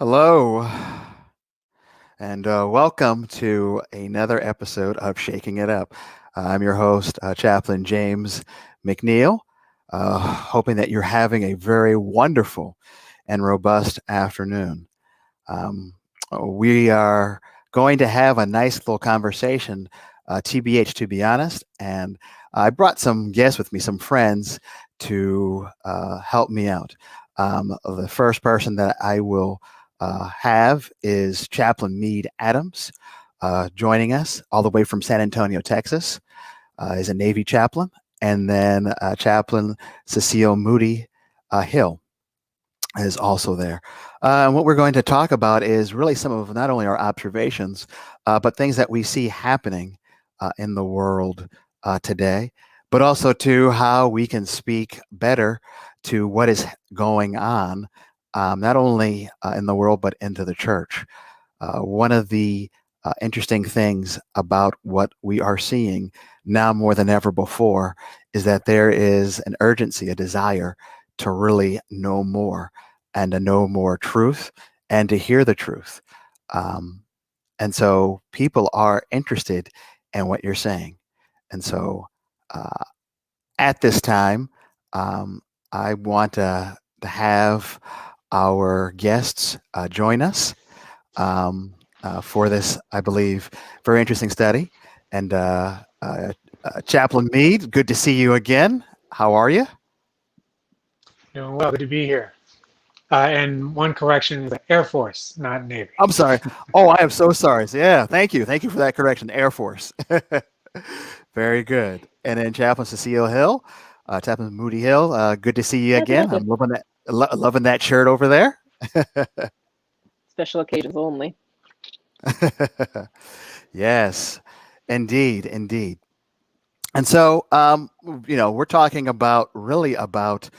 Hello, and welcome to another episode of Shaking It Up. I'm your host, Chaplain James McNeil, hoping that you're having a very wonderful and robust afternoon. Um, we are going to have a nice little conversation, TBH, to be honest, and I brought some guests with me, some friends, to help me out. The first person that I will have is Chaplain Meade Adams, joining us all the way from San Antonio, Texas. Is a Navy chaplain, and then Chaplain Cecile Moody Hill is also there. And what we're going to talk about is really some of not only our observations, but things that we see happening in the world today, but also to how we can speak better to what is going on, not only in the world, but into the church. One of the interesting things about what we are seeing now more than ever before is that there is an urgency, a desire to really know more and to know more truth and to hear the truth. And so people are interested in what you're saying. And so uh, at this time, um, I want to have our guests join us for this, I believe, very interesting study. And Chaplain Meade, good to see you again. How are you? Doing well. Good to be here. And one correction is the Air Force, not Navy. I'm sorry. Oh, I am so sorry. Yeah, thank you. Thank you for that correction. Air Force. Very good. And then Chaplain Cecile Hill, Chaplain Moody Hill. Good to see you Yeah, again. thank I'm you. loving that shirt over there. Special occasions only. Yes, indeed, indeed. And so, we're talking about really about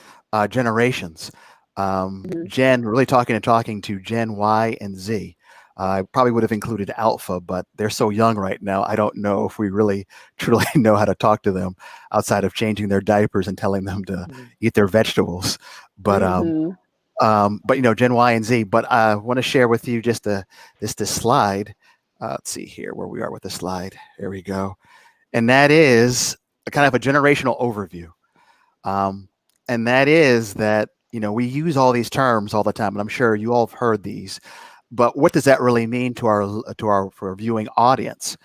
generations. Mhm. Really talking to Gen Y and Z. I probably would have included Alpha, but they're so young right now. I don't know if we really truly know how to talk to them outside of changing their diapers and telling them to eat their vegetables. But Mhm. Gen Y and Z. But I want to share with you just this slide. Let's see here where we are with the slide. Here we go, and that is a kind of a generational overview. Um, and that is that, we use all these terms all the time, and I'm sure you all have heard these, but what does that really mean to our for our viewing audience?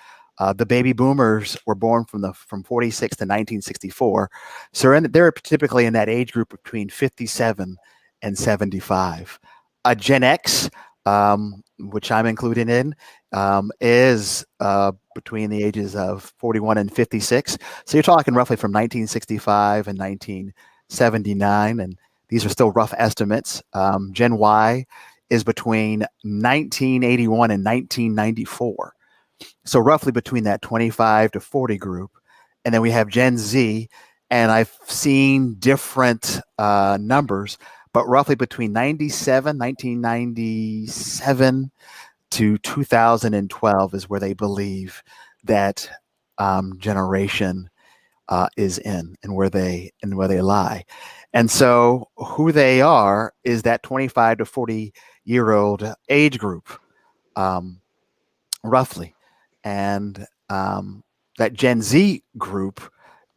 The baby boomers were born from 46 to 1964, so they're typically in that age group between 57 and 75. A Gen X, which I'm included in, is between the ages of 41 and 56. So you're talking roughly from 1965 and 1979, and these are still rough estimates. Gen Y is between 1981 and 1994. So roughly between that 25 to 40 group. And then we have Gen Z, and I've seen different numbers, but roughly between 1997 to 2012 is where they believe that generation is in and where they lie. And so who they are is that 25 to 40-year-old age group, um, roughly. And that Gen Z group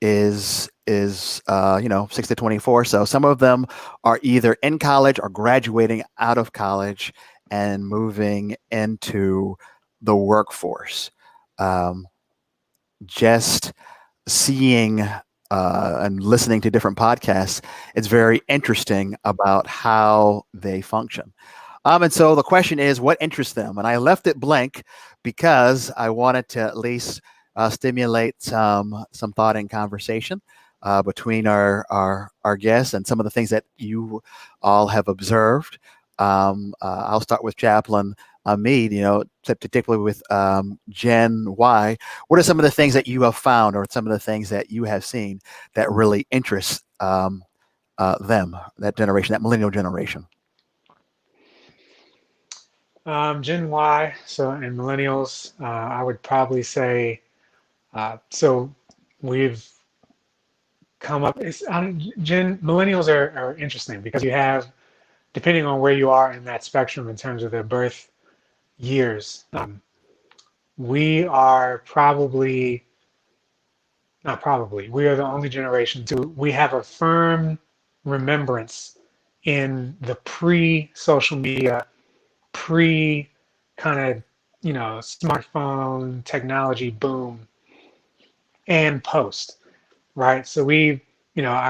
is 6 to 24. So some of them are either in college or graduating out of college and moving into the workforce. Um, just seeing and listening to different podcasts, it's very interesting about how they function. And so the question is, what interests them? And I left it blank because I wanted to at least stimulate some thought and conversation between our guests and some of the things that you all have observed. I'll start with Chaplain Meade. Particularly with Gen Y. What are some of the things that you have found, or some of the things that you have seen that really interest them, that generation, that millennial generation? Gen Y, so and millennials, I would probably say, so we've come up. Gen millennials are interesting because you have depending on where you are in that spectrum in terms of their birth years, we are probably, not probably, we are the only generation we have a firm remembrance in the pre-social media, pre kind of, smartphone technology boom and post, right? So I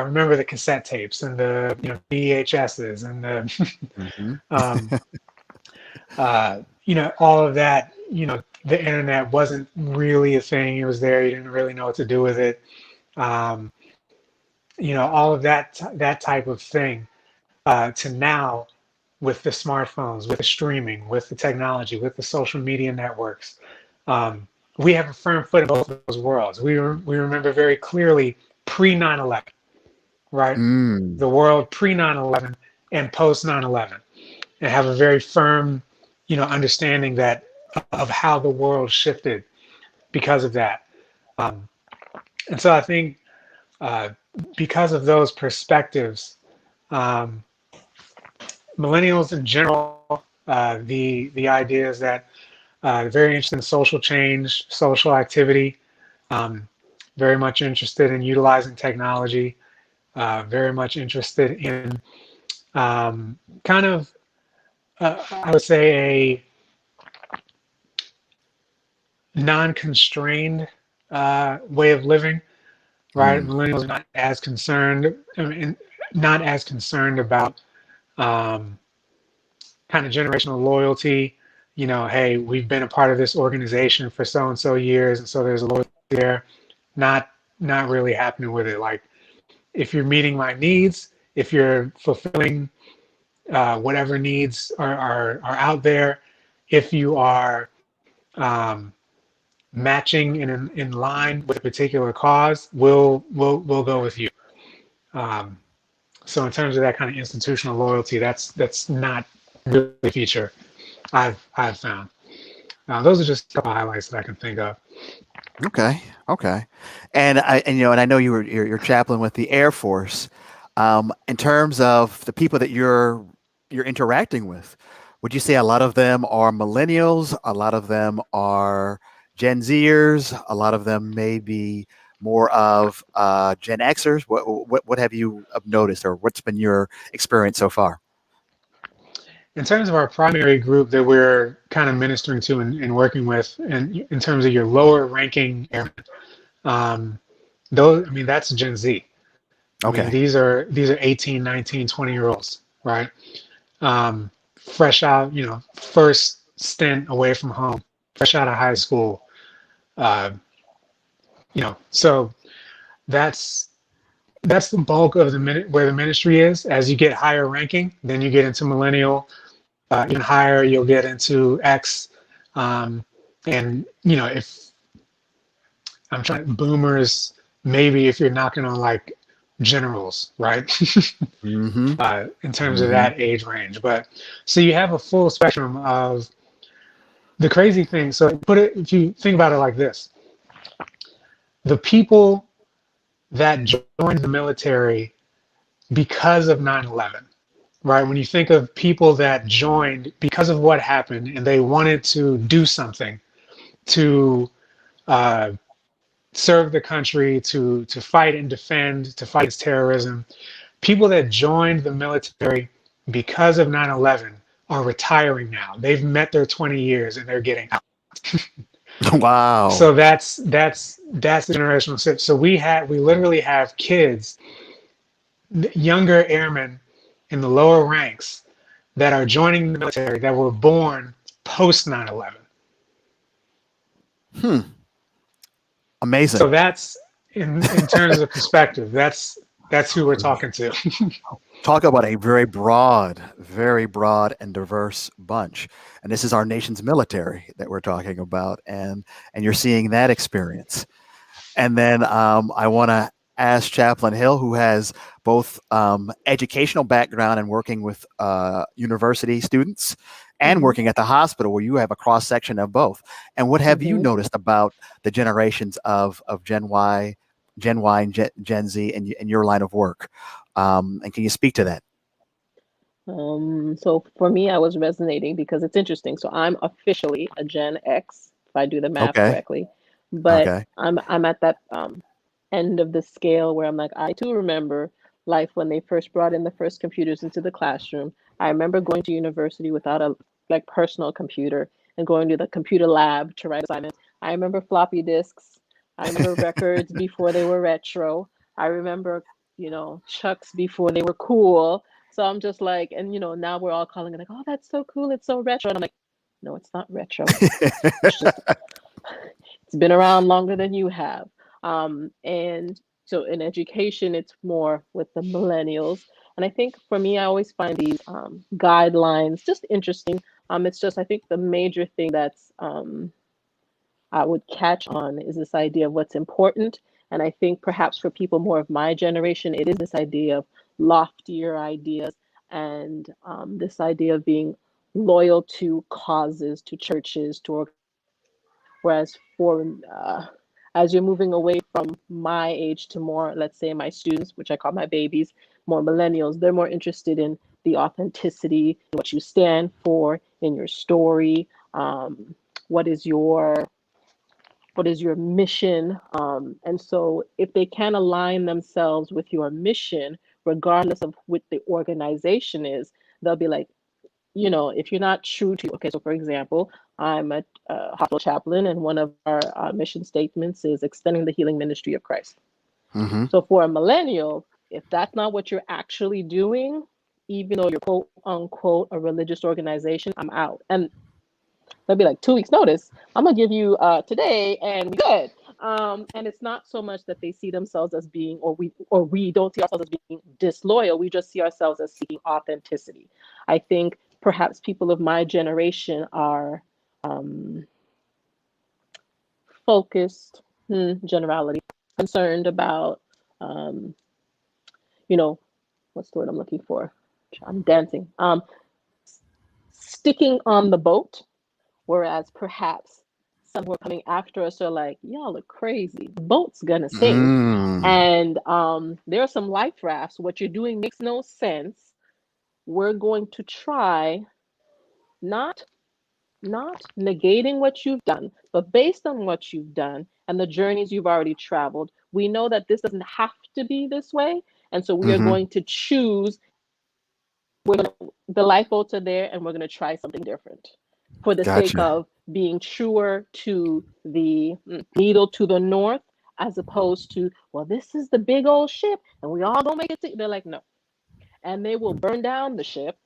remember the cassette tapes and the, VHSs and the, Hmm. um, all of that, the internet wasn't really a thing. It was there. You didn't really know what to do with it. Um, all of that type of thing, to now with the smartphones, with the streaming, with the technology, with the social media networks. Um, we have a firm foot in both of those worlds. We remember very clearly pre 9/11, right? Mm. The world pre 9/11 and post 9/11, and have a very firm, understanding that of how the world shifted because of that. Um, and so I think, uh, because of those perspectives, um, millennials in general, the idea is that very interested in social change, social activity, um, very much interested in utilizing technology, very much interested in, kind of, I would say, a non-constrained way of living, right? Mm. Millennials are not as concerned, I mean, not as concerned about, um, kind of generational loyalty. Hey, we've been a part of this organization for so and so years, and so there's a loyalty there. Not not really happening with it. Like, if you're meeting my needs, if you're fulfilling whatever needs are out there, if you are, um, matching in line with a particular cause, we'll go with you. Um, so in terms of that kind of institutional loyalty, that's not really a feature I've found. Those are just a couple of highlights that I can think of. Okay. Okay. And I know you're chaplain with the Air Force. In terms of the people that you're interacting with, would you say a lot of them are millennials? A lot of them are Gen Zers? A lot of them may be more of Gen Xers? What have you noticed, or what's been your experience so far? In terms of our primary group that we're kind of ministering to and working with, and in terms of your lower ranking airmen, um, those, I mean, that's Gen Z. I mean, Okay. these are 18, 19, 20-year olds, right? Fresh out, first stint away from home, fresh out of high school. Uh, so that's that's the bulk of the minute where the ministry is. As you get higher ranking, then you get into millennial. Even higher, you'll get into X. And if I'm trying boomers, maybe if you're knocking on like generals, right? Mm-hmm. In terms of Mm-hmm. that age range. But so you have a full spectrum of the crazy thing. So if you think about it like this, the people that joined the military because of 9/11, right? When you think of people that joined because of what happened and they wanted to do something to, uh, serve the country, to fight and defend, to fight against terrorism, people that joined the military because of 9/11 are retiring now. They've met their 20 years and they're getting out. Wow. So that's the generational shift. So we literally have kids, younger airmen in the lower ranks that are joining the military that were born post 9/11. Hmm. So Amazing. that's in terms of perspective. That's who we're talking to. Talk about a very broad and diverse bunch. And this is our nation's military that we're talking about, and you're seeing that experience. And then I want to ask Chaplain Hill, who has both educational background and working with university students and Hmm. working at the hospital, where you have a cross section of both. And what have you Hmm. noticed about the generations of Gen Y, and Gen Z, and your line of work? And can you speak to that? So for me, I was resonating because it's interesting. So I'm officially a Gen X, if I do the math Okay. correctly, but Okay. I'm at that end of the scale where I'm like, I too remember life when they first brought in the first computers into the classroom. I remember going to university without a like personal computer and going to the computer lab to write assignments. I remember floppy disks. I remember records before they were retro. I remember, Chucks before they were cool. So I'm just like, and now we're all calling it like, oh, that's so cool. It's so retro. And I'm like, no, it's not retro. It's just, it's been around longer than you have. And so in education, it's more with the millennials. And I think for me, I always find these guidelines just interesting. It's just, I think the major thing that's I would catch on is this idea of what's important. And I think perhaps for people more of my generation, it is this idea of loftier ideas and this idea of being loyal to causes, to churches, to organizations. Whereas for as you're moving away from my age to more, let's say, my students, which I call my babies, more millennials, they're more interested in the authenticity, what you stand for in your story. What is your mission? And so if they can align themselves with your mission, regardless of what the organization is, they'll be like, if you're not true to, okay, so for example, I'm a hospital chaplain, and one of our mission statements is extending the healing ministry of Christ. Hmm. So for a millennial, if that's not what you're actually doing, even though you're quote unquote a religious organization, I'm out. And they'll be like 2 weeks notice. I'm gonna give you today and we good. And it's not so much that they see themselves as being, or we don't see ourselves as being disloyal. We just see ourselves as seeking authenticity. I think perhaps people of my generation are um, focused, generality, concerned about, um, you know, what's the word I'm looking for? I'm dancing. Sticking on the boat. Whereas perhaps some who are coming after us are like, y'all are crazy. The boat's gonna sink. Mm. And there are some life rafts. What you're doing makes no sense. We're going to try not not negating what you've done, but based on what you've done and the journeys you've already traveled, we know that this doesn't have to be this way. And so we are Hmm. going to choose, the lifeboats are there and we're going to try something different for the sake Gotcha. of being truer to the needle to the north, as opposed to, well, this is the big old ship and we all gonna make it to, they're like, no. And they will burn down the ship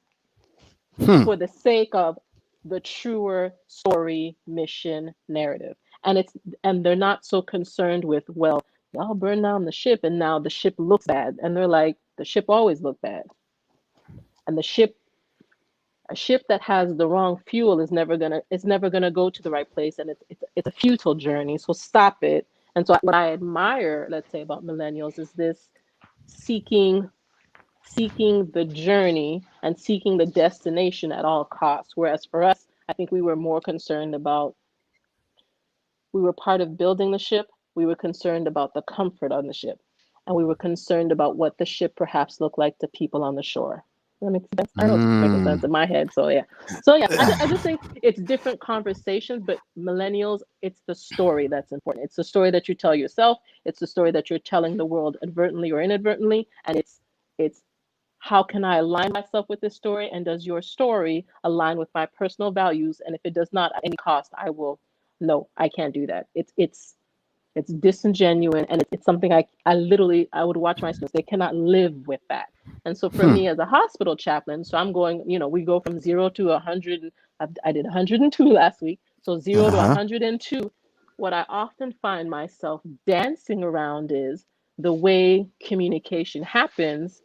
Hmm. for the sake of the truer story, mission, narrative. And they're not so concerned with, well, y'all burn down the ship and now the ship looks bad. And they're like, the ship always looked bad. And the ship a ship that has the wrong fuel is never gonna go to the right place, and it's a futile journey. So stop it. And so what I admire, let's say, about millennials is this seeking seeking the journey and seeking the destination at all costs. Whereas for us, I think we were more concerned about, we were part of building the ship. We were concerned about the comfort on the ship, and we were concerned about what the ship perhaps looked like to people on the shore. That makes sense. I know it's making Mm. sense in my head. So yeah, I just think it's different conversations, but millennials, it's the story that's important. It's the story that you tell yourself. It's the story that you're telling the world advertently or inadvertently, and it's how can I align myself with this story, and does your story align with my personal values? And if it does not, at any cost, I will, no, I can't do that. It's disingenuous, and it's something I literally, I would watch my students, they cannot live with that. And so for Hmm. me as a hospital chaplain, so I'm going, we go from 0 to 100. I did 102 last week, so 0 to Uh-huh. 102. What I often find myself dancing around is the way communication happens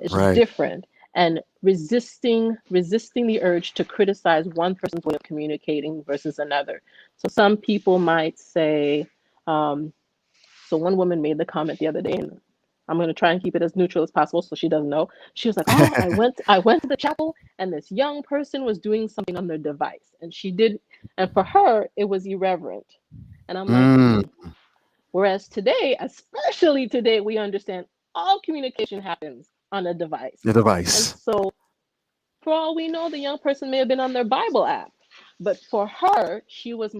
is Right. different, and resisting the urge to criticize one person's way of communicating versus another. So some people might say, um, so one woman made the comment the other day, and I'm going to try and keep it as neutral as possible so she doesn't know. She was like, "Oh, I went to the chapel, and this young person was doing something on their device, and she did, and for her it was irreverent." And I'm like, Mm. Whereas today, especially today, we understand all communication happens on a device, The and device. so For all we know, the young person may have been on their Bible app. But for her, she was a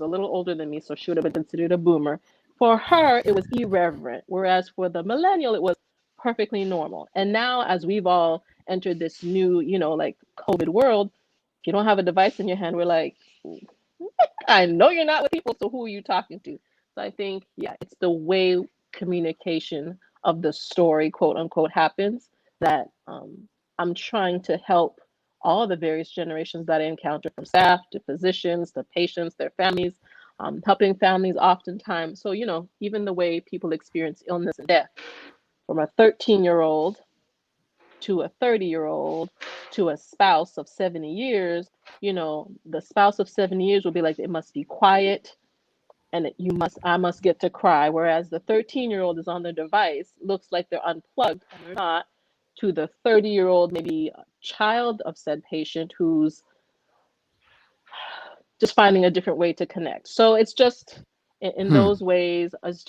little older than me, so she would have been considered a boomer. For her, it was irreverent, whereas for the millennial, it was perfectly normal. And now, as we've all entered this new, like COVID world, if you don't have a device in your hand, we're like, I know you're not with people, so who are you talking to? So I think, yeah, it's the way communication of the story, quote unquote, happens that I'm trying to help all the various generations that I encounter, from staff to physicians to patients, their families, helping families oftentimes. So, even the way people experience illness and death, from a 13-year-old to a 30-year-old to a spouse of 70 years, the spouse of 70 years will be like, it must be quiet, and I must get to cry. Whereas the 13-year-old is on the device, looks like they're unplugged, and they're not, to the 30-year-old, maybe a child of said patient, who's just finding a different way to connect. So it's just in those ways, it's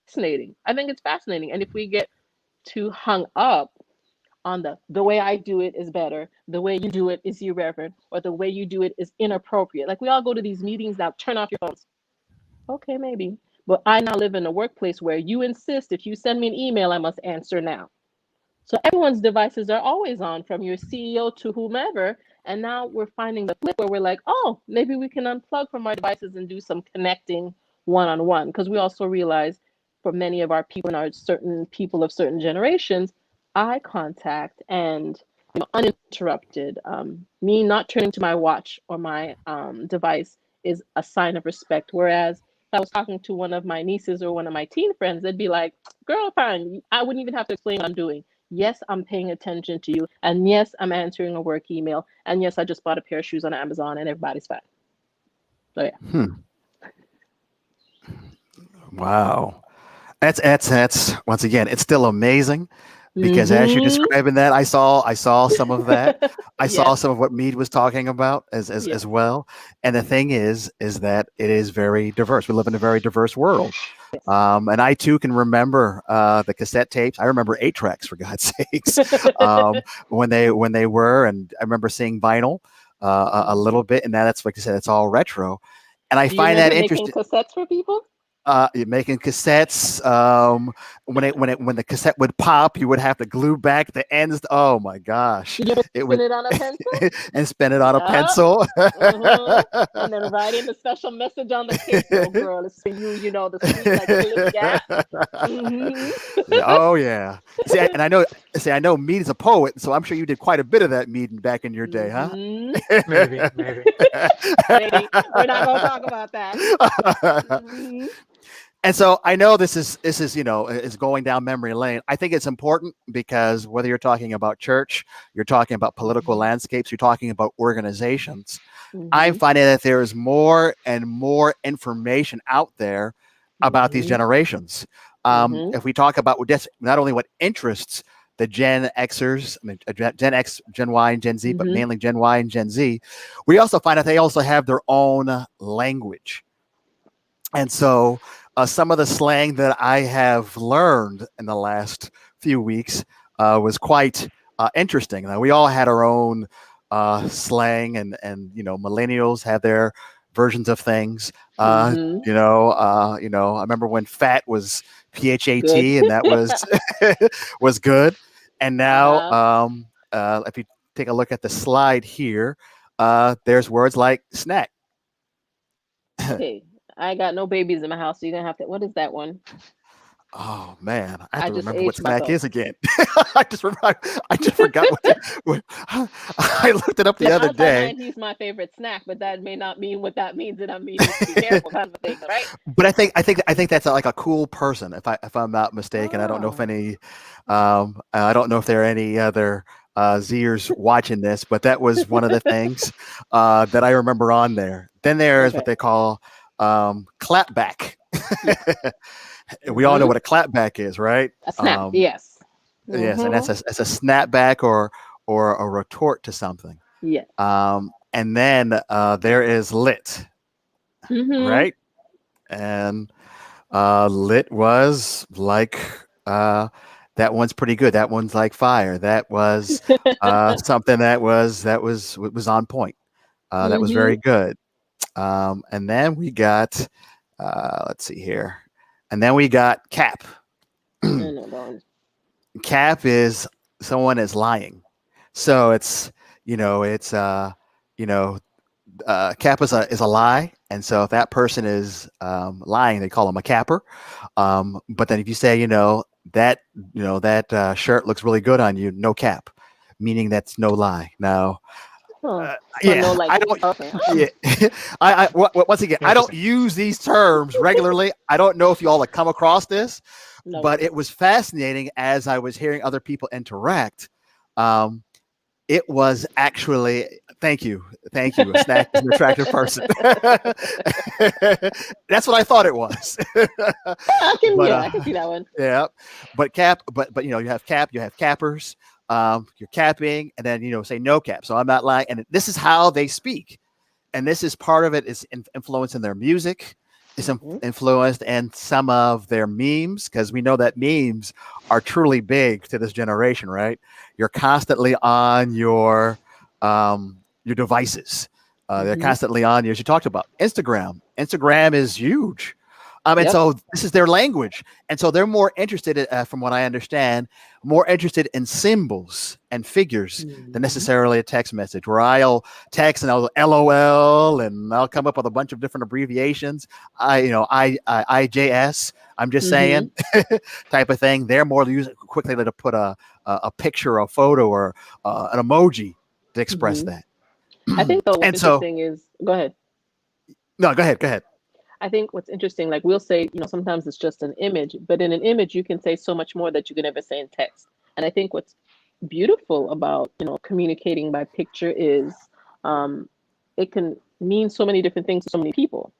fascinating. I think it's fascinating. And if we get too hung up on the way I do it is better, the way you do it is irreverent, or the way you do it is inappropriate. Like, we all go to these meetings now, turn off your phones. Okay, maybe. But I now live in a workplace where you insist, if you send me an email, I must answer now. So everyone's devices are always on, from your CEO to whomever. And now we're finding the flip where we're like, oh, maybe we can unplug from our devices and do some connecting one-on-one. Because we also realize, for many of our people and our certain people of certain generations, eye contact and uninterrupted, me not turning to my watch or my device is a sign of respect. Whereas if I was talking to one of my nieces or one of my teen friends, they'd be like, girl, fine, I wouldn't even have to explain what I'm doing. Yes, I'm paying attention to you. And yes, I'm answering a work email. And yes, I just bought a pair of shoes on Amazon, and everybody's fine. So yeah. Wow. That's once again, it's still amazing, because as you're describing that, I saw some of that. I saw some of what Meade was talking about as well. And the thing is that it is very diverse. We live in a very diverse world. And I too can remember the cassette tapes. I remember 8-tracks, for God's sakes, when they were, and I remember seeing vinyl a little bit. And now that's, like I said, it's all retro. And I find that interesting. Making cassettes for people? Making cassettes. When the cassette would pop, you would have to glue back the ends. Oh my gosh! Did you ever spin it on a pencil? And spin it on a pencil. And then write in the special message on the case. Oh, girl, it's for you. The sweet, like, Oh yeah. I know Meade is a poet, so I'm sure you did quite a bit of that, Meade, back in your day, huh? Maybe. Maybe. We're not gonna talk about that. And so I know this is is going down memory lane. I think it's important because whether you're talking about church, you're talking about political landscapes, you're talking about organizations, I'm finding that there is more and more information out there about these generations. If we talk about not only what interests the Gen Xers, Gen X, Gen Y, and Gen Z, but mainly Gen Y and Gen Z, we also find that they also have their own language. And so some of the slang that I have learned in the last few weeks was quite interesting. Now, we all had our own slang, and millennials have their versions of things. I remember when fat was PHAT, and that was was good. And now, if you take a look at the slide here, there's words like snack. Hey, I got no babies in my house, so you're gonna have to. What is that one? Oh man, I have to just remember what aged snack myself. is again. I just forgot what I looked it up the other day. He's my favorite snack, but that may not mean what that means, and I mean, to be careful, kind of a thing, right? But I think that's like a cool person, if I'm not mistaken. I don't know if any, I don't know if there are any other Zers watching this, but that was one of the things that I remember on there. Then there is what they call clapback. We all know what a clapback is, right? A snap, yes. Yes, and that's a snapback or a retort to something. Yeah. And then there is lit, right? And lit was like that that one's pretty good. That one's like fire. That was something that was on point. That was Mm-hmm. very good. And then we got, let's see here, and then we got Cap. I know that one. Cap is someone is lying. So it's, it's, cap is a lie. And so if that person is lying, they call them a capper. But then if you say, that shirt looks really good on you, no cap, meaning that's no lie. Now, Huh. So no, yeah, like, I don't. okay. Yeah, once again, I don't Interesting. use these terms regularly. I don't know if you all have come across this, No. but it was fascinating as I was hearing other people interact. Um, it was actually, thank you. A snack is an attractive person. That's what I thought it was. But I can see that one. yeah, but cap, but you have cap, you have cappers. You're capping, and then say no cap. So I'm not lying, and this is how they speak, and this is part of it is influence in their music. It's Mm-hmm. influenced and some of their memes, because we know that memes are truly big to this generation, right? You're constantly on your devices. They're Mm-hmm. constantly on you, as you talked about. Instagram is huge. And Yep. so this is their language. And so they're more interested, from what I understand, more interested in symbols and figures than Mm-hmm. necessarily a text message, where I'll text and I'll LOL and I'll come up with a bunch of different abbreviations. IJS, I'm just Mm-hmm. saying, type of thing. They're more using quickly to put a picture, a photo, or an emoji to express Mm-hmm. that. I think though what's And so, interesting is go ahead. no, go ahead, go ahead. I think what's interesting, like we'll say, sometimes it's just an image, but in an image you can say so much more that you can never say in text. And I think what's beautiful about, communicating by picture is um, it can mean so many different things to so many people.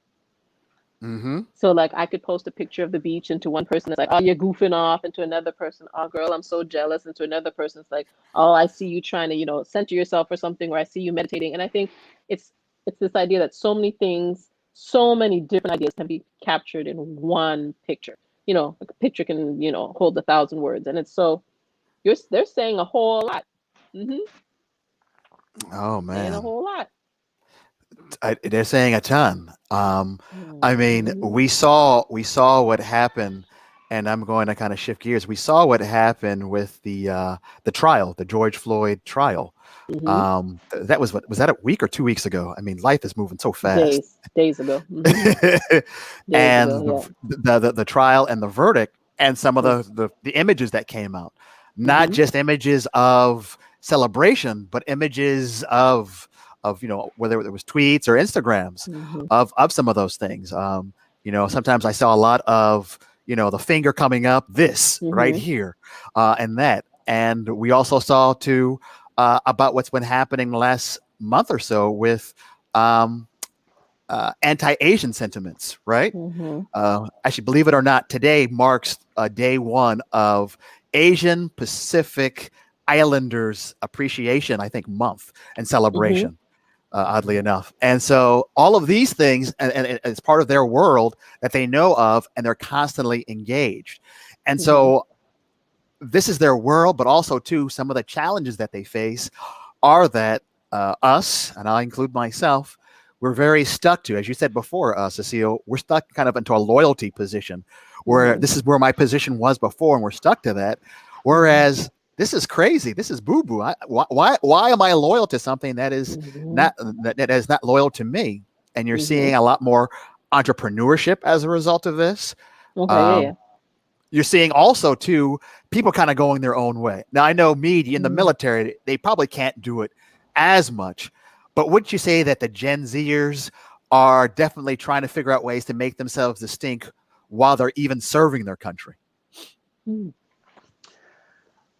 Mm-hmm. So like I could post a picture of the beach and to one person it's like, oh, you're goofing off, and to another person, oh girl, I'm so jealous, and to another person it's like, oh, I see you trying to, center yourself or something, or I see you meditating. And I think it's it's this idea that so many things, so many different ideas can be captured in one picture. A picture can, hold 1,000 words, and it's so they're saying a whole lot. Hmm. Oh Saying a man. whole lot. They're saying a ton. I mean, Hmm. we saw what happened, and I'm going to kind of shift gears. We saw what happened with the trial, the George Floyd trial. Hmm. That was that a week or 2 weeks ago? I mean, life is moving so fast. Days ago. Hmm. Days And ago. Yeah. the trial and the verdict and some of Was. the images that came out, not Hmm. just images of celebration, but images of whether it was tweets or Instagrams Hmm. of some of those things. Sometimes I saw a lot of the finger coming up, this right Hmm. here, and that, and we also saw too about what's been happening the last month or so with um, anti-Asian sentiments, right? Hmm. Actually, believe it or not, today marks day one of Asian Pacific Islanders Appreciation, I think, month and Hmm. celebration. Oddly enough, and so all of these things, and it's part of their world that they know of, and they're constantly engaged. And Hmm. so this is their world, but also too some of the challenges that they face are that us, and I include myself, we're very stuck to, as you said before, Cecile, we're stuck kind of into a loyalty position where Hmm. this is where my position was before, and we're stuck to that. Hmm. Whereas this is crazy. This is boo boo. Why am I loyal to something that is Hmm. that is not loyal to me? And you're Hmm. seeing a lot more entrepreneurship as a result of this. Okay. Yeah. Yeah. Um, you're seeing also too people kind of going their own way. Now I know Meade in the Mm. military, they probably can't do it as much, but wouldn't you say that the Gen Zers are definitely trying to figure out ways to make themselves distinct while they're even serving their country? Mm.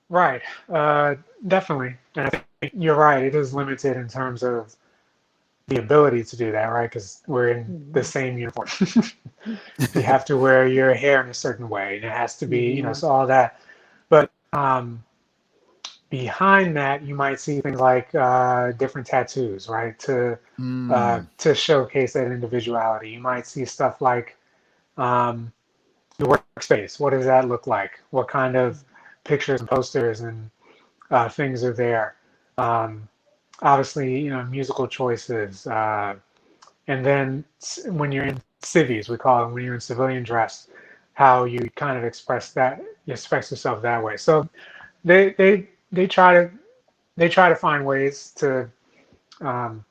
Right. Uh, Definitely. And I think you're right. It is limited in terms of the ability to do that, right? Because we're in the Mhm. same uniform. You have to wear your hair in a certain way, and it has to be, Mhm. so all that. But behind that, you might see things like different tattoos, right? Mm, To showcase that individuality. You might see stuff like um, your workspace. What does that look like? What kind of pictures and posters and things are there. Obviously, musical choices. And then when you're in civies, we call them, when you're in civilian dress, how you kind of express yourself that way. So they try to find ways um,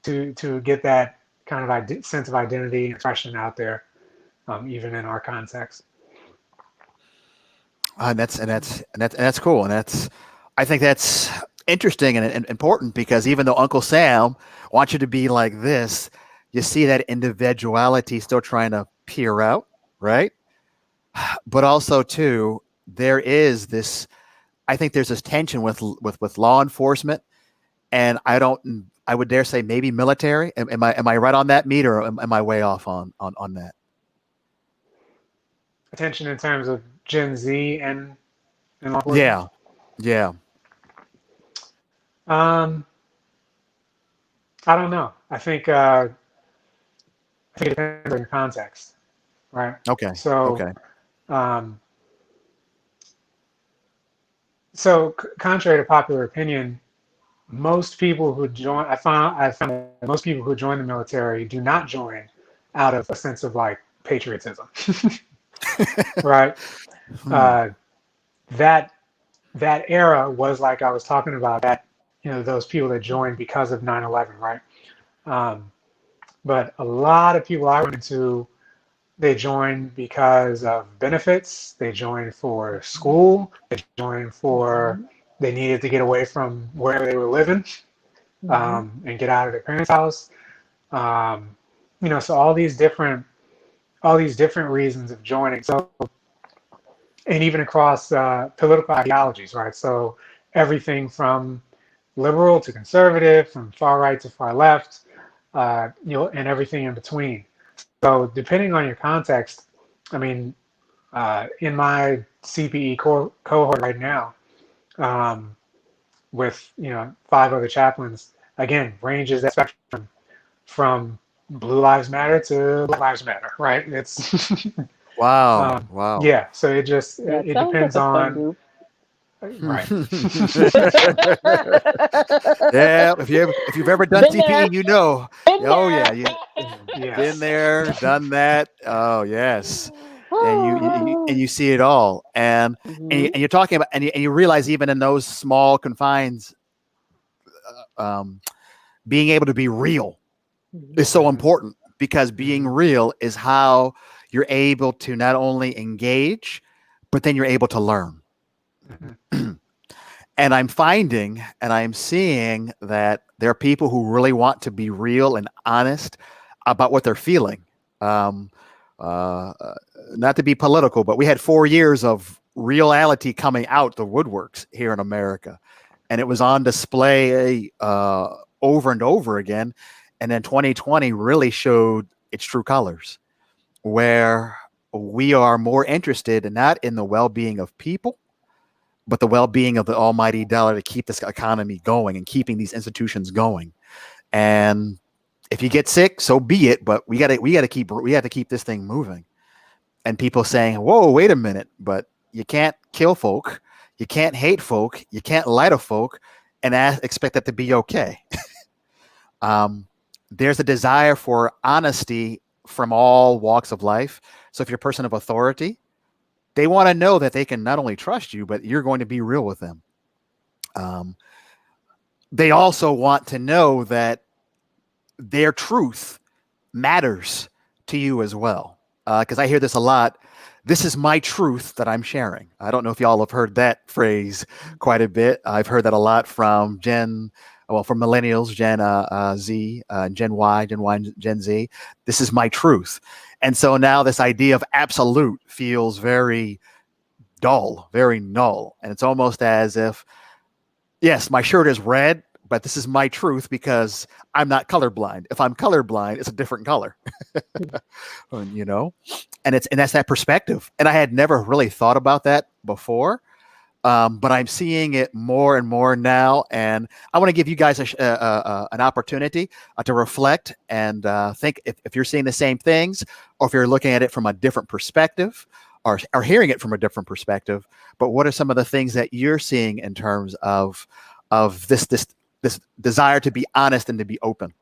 to get that kind of sense of identity and expression out there, even in our context. That's cool, and I think that's interesting and important because even though Uncle Sam wants you to be like this, you see that individuality still trying to peer out, right? But also too, there is this. I think there's this tension with law enforcement, and I would dare say maybe military. Am I right on that, Meade, or am I way off on that? Attention in terms of Gen Z and law enforcement. Yeah, yeah. Um, I don't know. I think it depends on your context, right? Okay, So, okay. um, so contrary to popular opinion, most people who join, I found that most people who join the military do not join out of a sense of like patriotism, right? Hmm. Uh, that that era was like I was talking about, that those people that joined because of 9/11, right? Um, but a lot of people I run into, they joined because of benefits. They joined for school. They joined for, they needed to get away from wherever they were living, and get out of their parents' house. Um, so all these different reasons of joining. So, and even across political ideologies, right? So everything from liberal to conservative, from far right to far left, and everything in between. So depending on your context, I mean, in my CPE cohort right now, um, with 5 other chaplains, again, ranges that spectrum from Blue Lives Matter to Black Lives Matter, right? It's Wow, wow. yeah. So That it sounds like depends a fun on, group. right. Yeah, if you've ever done Been there. CPE, you know. Been Oh there. yeah, you been Yes. there, done that. Oh yes, and you see it all, and you're talking about, and you realize even in those small confines, um, being able to be real is so Mhm, important because being mhm, real is how you're able to not only engage, but then you're able to learn. mhm, And I'm finding and I'm seeing that there are people who really want to be real and honest about what they're feeling. Um, uh, uh, Not to be political, but we had 4 years of reality coming out the woodworks here in America, and it was on display over and over again. And then 2020 really showed its true colors, where we are more interested not in the well-being of people, but the well-being of the almighty dollar to keep this economy going and keeping these institutions going. And if you get sick, so be it. But we have to keep this thing moving. And people saying, "Whoa, wait a minute!" But you can't kill folk, you can't hate folk, you can't lie to folk, and expect that to be okay. um, there's a desire for honesty from all walks of life. So if you're a person of authority, they want to know that they can not only trust you, but you're going to be real with them. Um, they also want to know that their truth matters to you as well. Because I hear this a lot. This is my truth that I'm sharing. I don't know if y'all have heard that phrase quite a bit. I've heard that a lot from from millennials, Gen Z, Gen Y, Gen Z. This is my truth. And so now this idea of absolute feels very dull, very null. And it's almost as if, yes, my shirt is red, but this is my truth because I'm not colorblind. If I'm colorblind, it's a different color. you know, and that's that perspective. And I had never really thought about that before, but I'm seeing it more and more now. And I want to give you guys an opportunity to reflect and think if you're seeing the same things, or if you're looking at it from a different perspective, are hearing it from a different perspective. But what are some of the things that you're seeing in terms of this desire to be honest and to be open,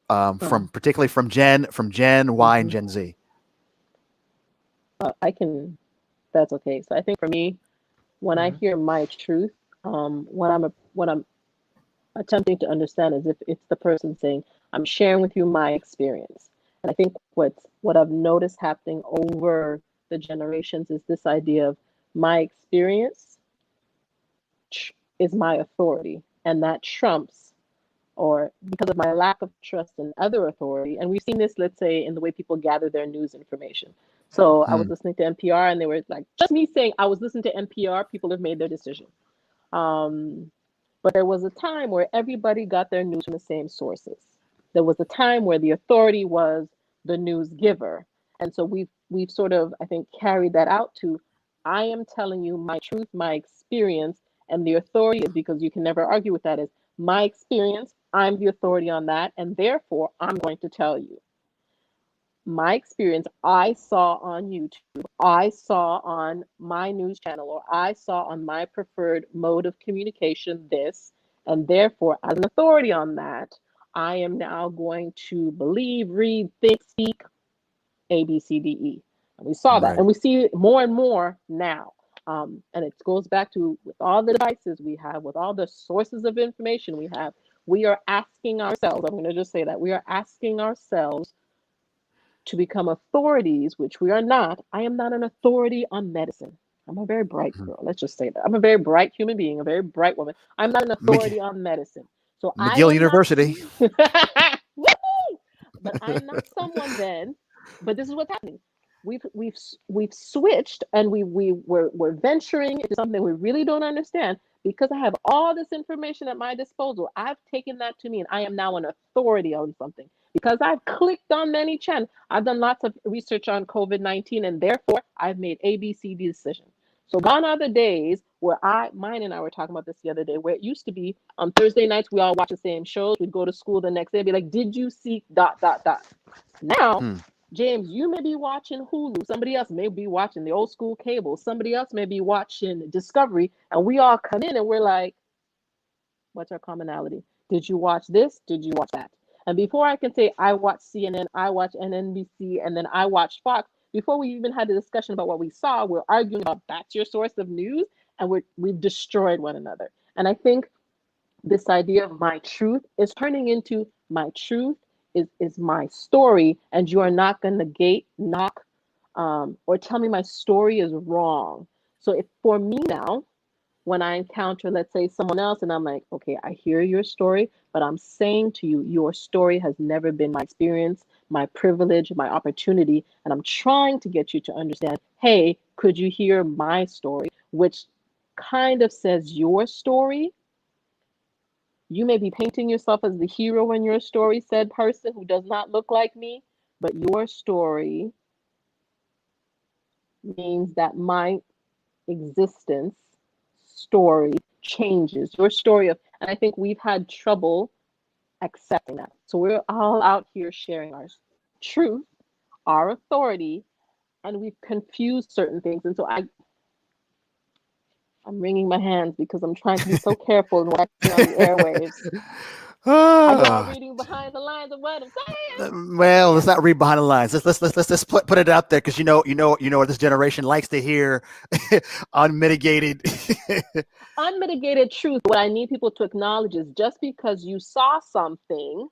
from particularly from Gen Y and Gen Z? I can. That's okay. So I think for me, when I hear my truth, what I'm attempting to understand is if it's the person saying, I'm sharing with you my experience. And I think what I've noticed happening over the generations is this idea of my experience is my authority, and that trumps, or because of my lack of trust in other authority. And we've seen this, let's say, in the way people gather their news information. So I was listening to NPR, and they were like, just me saying I was listening to NPR, people have made their decision. But there was a time where everybody got their news from the same sources. There was a time where the authority was the news giver. And so we've sort of, I think, carried that out to, I am telling you my truth, my experience, and the authority is, because you can never argue with that, is my experience, I'm the authority on that, and therefore I'm going to tell you. My experience, I saw on YouTube, I saw on my news channel, or I saw on my preferred mode of communication this, and therefore, as an authority on that, I am now going to believe, read, think, speak, A, B, C, D, E. And we saw that, and we see it more and more now. And it goes back to, with all the devices we have, with all the sources of information we have, we are asking ourselves, I'm going to just say that, we are asking ourselves to become authorities, which we are not. I am not an authority on medicine. I'm a very bright girl. Let's just say that. I'm a very bright human being, a very bright woman. I'm not an authority on medicine. So I McGill am University. not, but I'm not someone then. But this is what's happening. We've switched, and we're venturing into something we really don't understand, because I have all this information at my disposal. I've taken that to me, and I am now an authority on something because I've clicked on many channels. I've done lots of research on COVID-19, and therefore I've made A, B, C, D decisions. So gone are the days where mine and I were talking about this the other day, where it used to be on Thursday nights, we all watch the same shows. We'd go to school the next day and be like, did you see ... Now, James, you may be watching Hulu. Somebody else may be watching the old school cable. Somebody else may be watching Discovery. And we all come in and we're like, what's our commonality? Did you watch this? Did you watch that? And before I can say, I watch CNN, I watch NBC, and then I watch Fox, before we even had a discussion about what we saw, we're arguing about that's your source of news, and we've destroyed one another. And I think this idea of my truth is turning into, my truth is my story, and you are not going to knock, or tell me my story is wrong. So if for me now, when I encounter, let's say, someone else, and I'm like, okay, I hear your story, but I'm saying to you, your story has never been my experience, my privilege, my opportunity, and I'm trying to get you to understand, hey, could you hear my story, which kind of says your story. You may be painting yourself as the hero in your story, said person who does not look like me, but your story means that my existence story changes. Your story of, and I think we've had trouble accepting that. So we're all out here sharing our truth, our authority, and we've confused certain things. And so I'm wringing my hands because I'm trying to be so careful in what I say on the airwaves. Are y'all reading behind the lines of what I'm saying? Well, let's not read behind the lines. Let's put it out there, because you know what this generation likes to hear: unmitigated. Unmitigated truth. What I need people to acknowledge is, just because you saw something,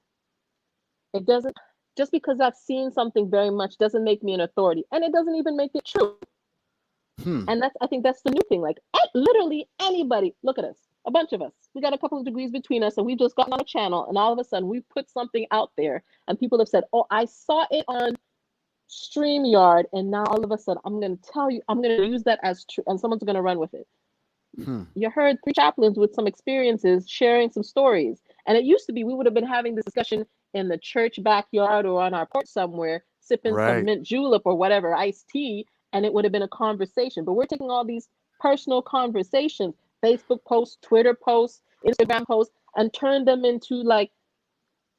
it doesn't. Just because I've seen something very much doesn't make me an authority, and it doesn't even make it true. And I think that's the new thing. Like, literally anybody, look at us, a bunch of us. We got a couple of degrees between us, and we've just gotten on a channel, and all of a sudden we put something out there, and people have said, "Oh, I saw it on StreamYard," and now all of a sudden I'm going to tell you, I'm going to use that as true, and someone's going to run with it. You heard three chaplains with some experiences sharing some stories, and it used to be we would have been having this discussion in the church backyard or on our porch somewhere, sipping some mint julep or whatever, iced tea, and it would have been a conversation. But we're taking all these personal conversations, Facebook posts, Twitter posts, Instagram posts, and turn them into, like,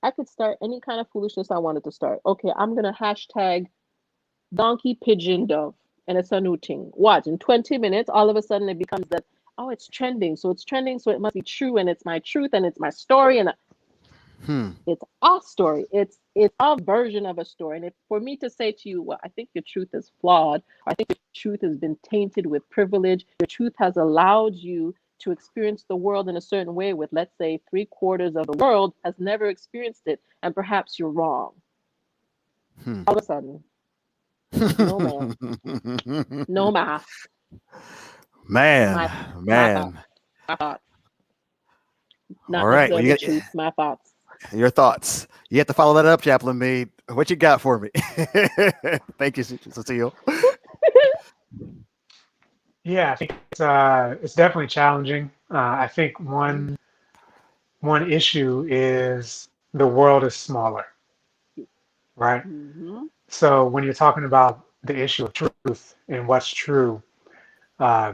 I could start any kind of foolishness I wanted to start. Okay, I'm going to hashtag donkey, pigeon, dove, and it's a new thing. What? In 20 minutes, all of a sudden it becomes that, oh, it's trending. So it's trending, so it must be true, and it's my truth, and it's my story, and Hmm. it's our story. It's our version of a story. And if for me to say to you, well, I think your truth is flawed, or I think your truth has been tainted with privilege, your truth has allowed you to experience the world in a certain way with, let's say, 3/4 of the world has never experienced it, and perhaps you're wrong. Hmm. All of a sudden, no ma'am, no math, Man, my thoughts, man. my thoughts, All not right. Well, necessarily you the got truth, my thoughts. your thoughts. You have to follow that up, Chaplain Meade. What you got for me? Thank you, Cecile. Yeah, I think it's definitely challenging. I think one issue is the world is smaller, right? Mm-hmm. So when you're talking about the issue of truth and what's true, uh,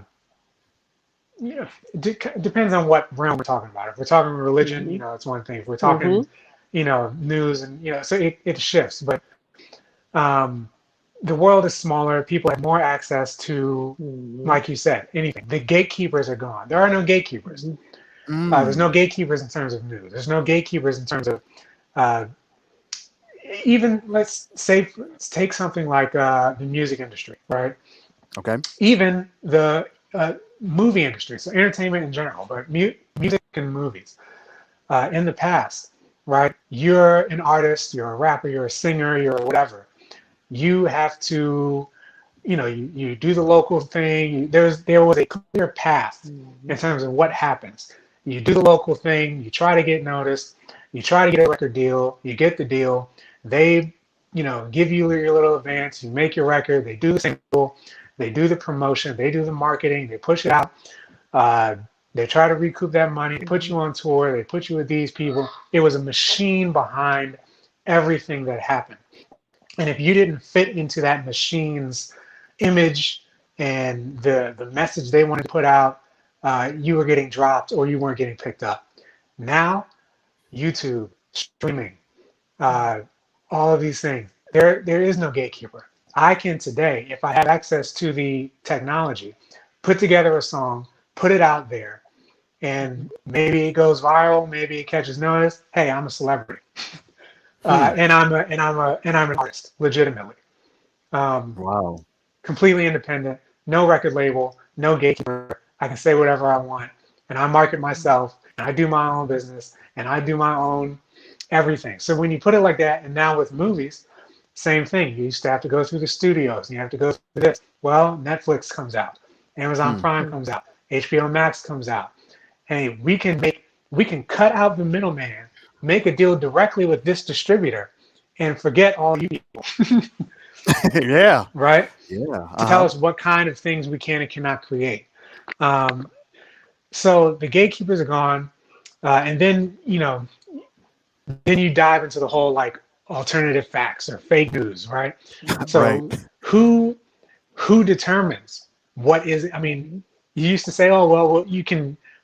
you know, it depends on what realm we're talking about. If we're talking religion, Mm-hmm. it's one thing. If we're Mm-hmm. talking, news and so it shifts. But um, the world is smaller. People have more access to, Mm-hmm. like you said, anything. The gatekeepers are gone. There are no gatekeepers. Mm-hmm. There's no Mm. gatekeepers in terms of news. There's no gatekeepers in terms of uh, even let's take something like the music industry, right? Okay. Even the movie industry, so entertainment in general, but music and movies. In the past, right? You're an artist, you're a rapper, you're a singer, you're whatever. You have to, you do the local thing. There was a clear path Mm-hmm. in terms of what happens. You do the local thing, you try to get noticed, you try to get a record deal, you get the deal. They, give you your little advance, you make your record, they do the single, they do the promotion, they do the marketing, they push it out. Uh, they try to recoup that money, they put Mm-hmm. you on tour, they put you with these people. It was a machine behind everything that happened. And if you didn't fit into that machine's image and the message they wanted to put out, you were getting dropped or you weren't getting picked up. Now, YouTube, streaming, uh, all of these things, there is no gatekeeper. I can today, if I have access to the technology, put together a song, put it out there, and maybe it goes viral, maybe it catches notice. Hey, I'm a celebrity, Hmm. and I'm an artist, legitimately. Um, Wow. Completely independent, no record label, no gatekeeper. I can say whatever I want, and I market myself, and I do my own business, and I do my own everything. So when you put it like that, and now with movies, same thing. You used to have to go through the studios, and you have to go through this. Well, Netflix comes out, Amazon Hmm. Prime comes out, HBO Max comes out. Hey, we can cut out the middleman, make a deal directly with this distributor, and forget all you people, Yeah. right? Yeah. To tell Uh-huh. us what kind of things we can and cannot create. Um, so the gatekeepers are gone, and then you dive into the whole like alternative facts or fake news, right? Right. So who determines what is? I mean, Mm-hmm. you used to say, oh well,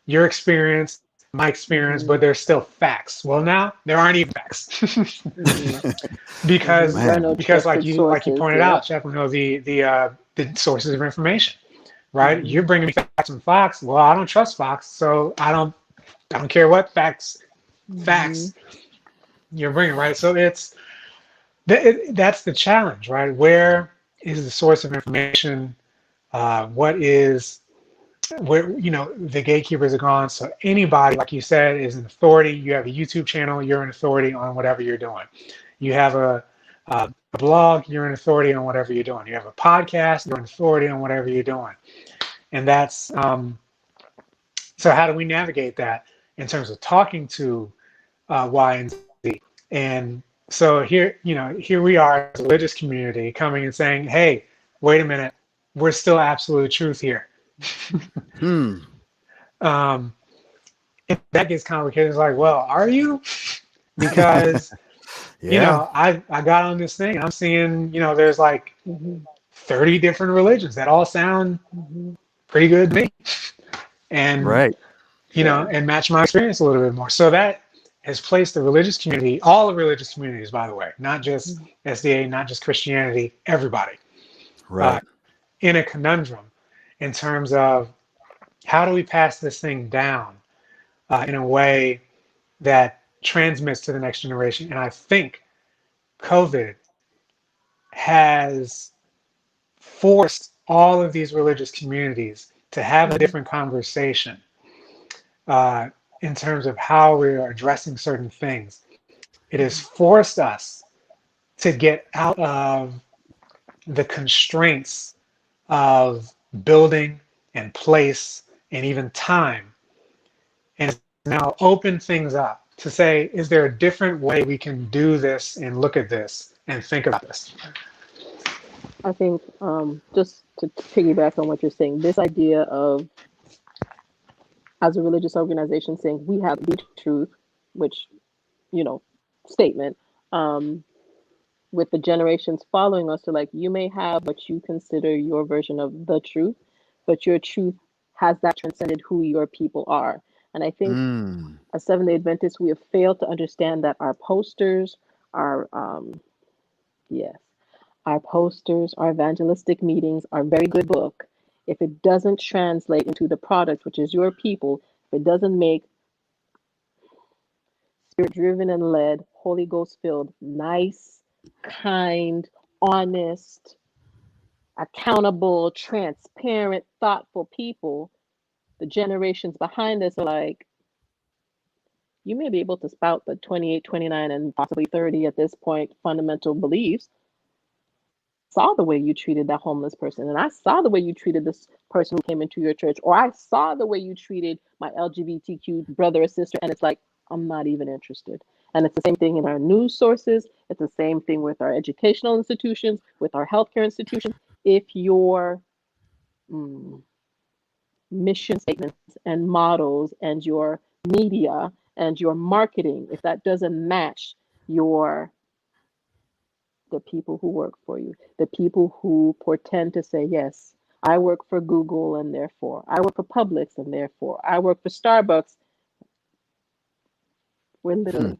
your experience, my experience, Mm-hmm. but there's still facts. Well, now there aren't even facts Mm-hmm. Mm-hmm. because There are Man. no because trusted like you sources. pointed Yep. out, Chaplain, the sources of information, right? Mm-hmm. You're bringing me facts from Fox. Well, I don't trust Fox, so I don't care what Mm-hmm. facts you're bringing, right? So that's the challenge, right? Where is the source of information? What is where the gatekeepers are gone, so anybody, like you said, is an authority. You have a YouTube channel, you're an authority on whatever you're doing. You have a blog, you're an authority on whatever you're doing. You have a podcast, you're an authority on whatever you're doing. And that's so how do we navigate that in terms of talking to Y and Z? And so here we are as a religious community coming and saying, hey, wait a minute, we're still absolute truth here. Hmm. um, and that gets complicated. It's like, well, are you? Because Yeah. I got on this thing. I'm seeing there's like Mm-hmm. 30 different religions that all sound Mm-hmm. pretty good to me, and Right. Sure. and match my experience a little bit more. So that has placed the religious community, all the religious communities, by the way, not just Mm-hmm. SDA, not just Christianity, everybody. Right. in a conundrum in terms of how do we pass this thing down in a way that transmits to the next generation. And I think COVID has forced all of these religious communities to have a different conversation uh, in terms of how we are addressing certain things. It has forced us to get out of the constraints of building and place and even time, and now open things up to say, is there a different way we can do this and look at this and think about this? I think just to piggyback on what you're saying, this idea of as a religious organization saying we have the truth, which, you know, statement, um, with the generations following us, to like, you may have what you consider your version of the truth, but your truth has that transcended who your people are. And I think Mm. as Seventh-day Adventists, we have failed to understand that our posters, our yes, our posters, our evangelistic meetings, our very good book, if it doesn't translate into the product, which is your people, if it doesn't make spirit driven and led, Holy Ghost filled, nice, kind, honest, accountable, transparent, thoughtful people, the generations behind us are like, you may be able to spout the 28, 29, and possibly 30 at this point fundamental beliefs. Saw the way you treated that homeless person, and I saw the way you treated this person who came into your church, or I saw the way you treated my LGBTQ brother or sister, and it's like, I'm not even interested. And it's the same thing in our news sources. It's the same thing with our educational institutions, with our healthcare institutions. If your mission statements and models and your media and your marketing, if that doesn't match your the people who work for you, the people who pretend to say, yes, I work for Google and therefore I work for Publix and therefore I work for Starbucks, we're Hmm. literally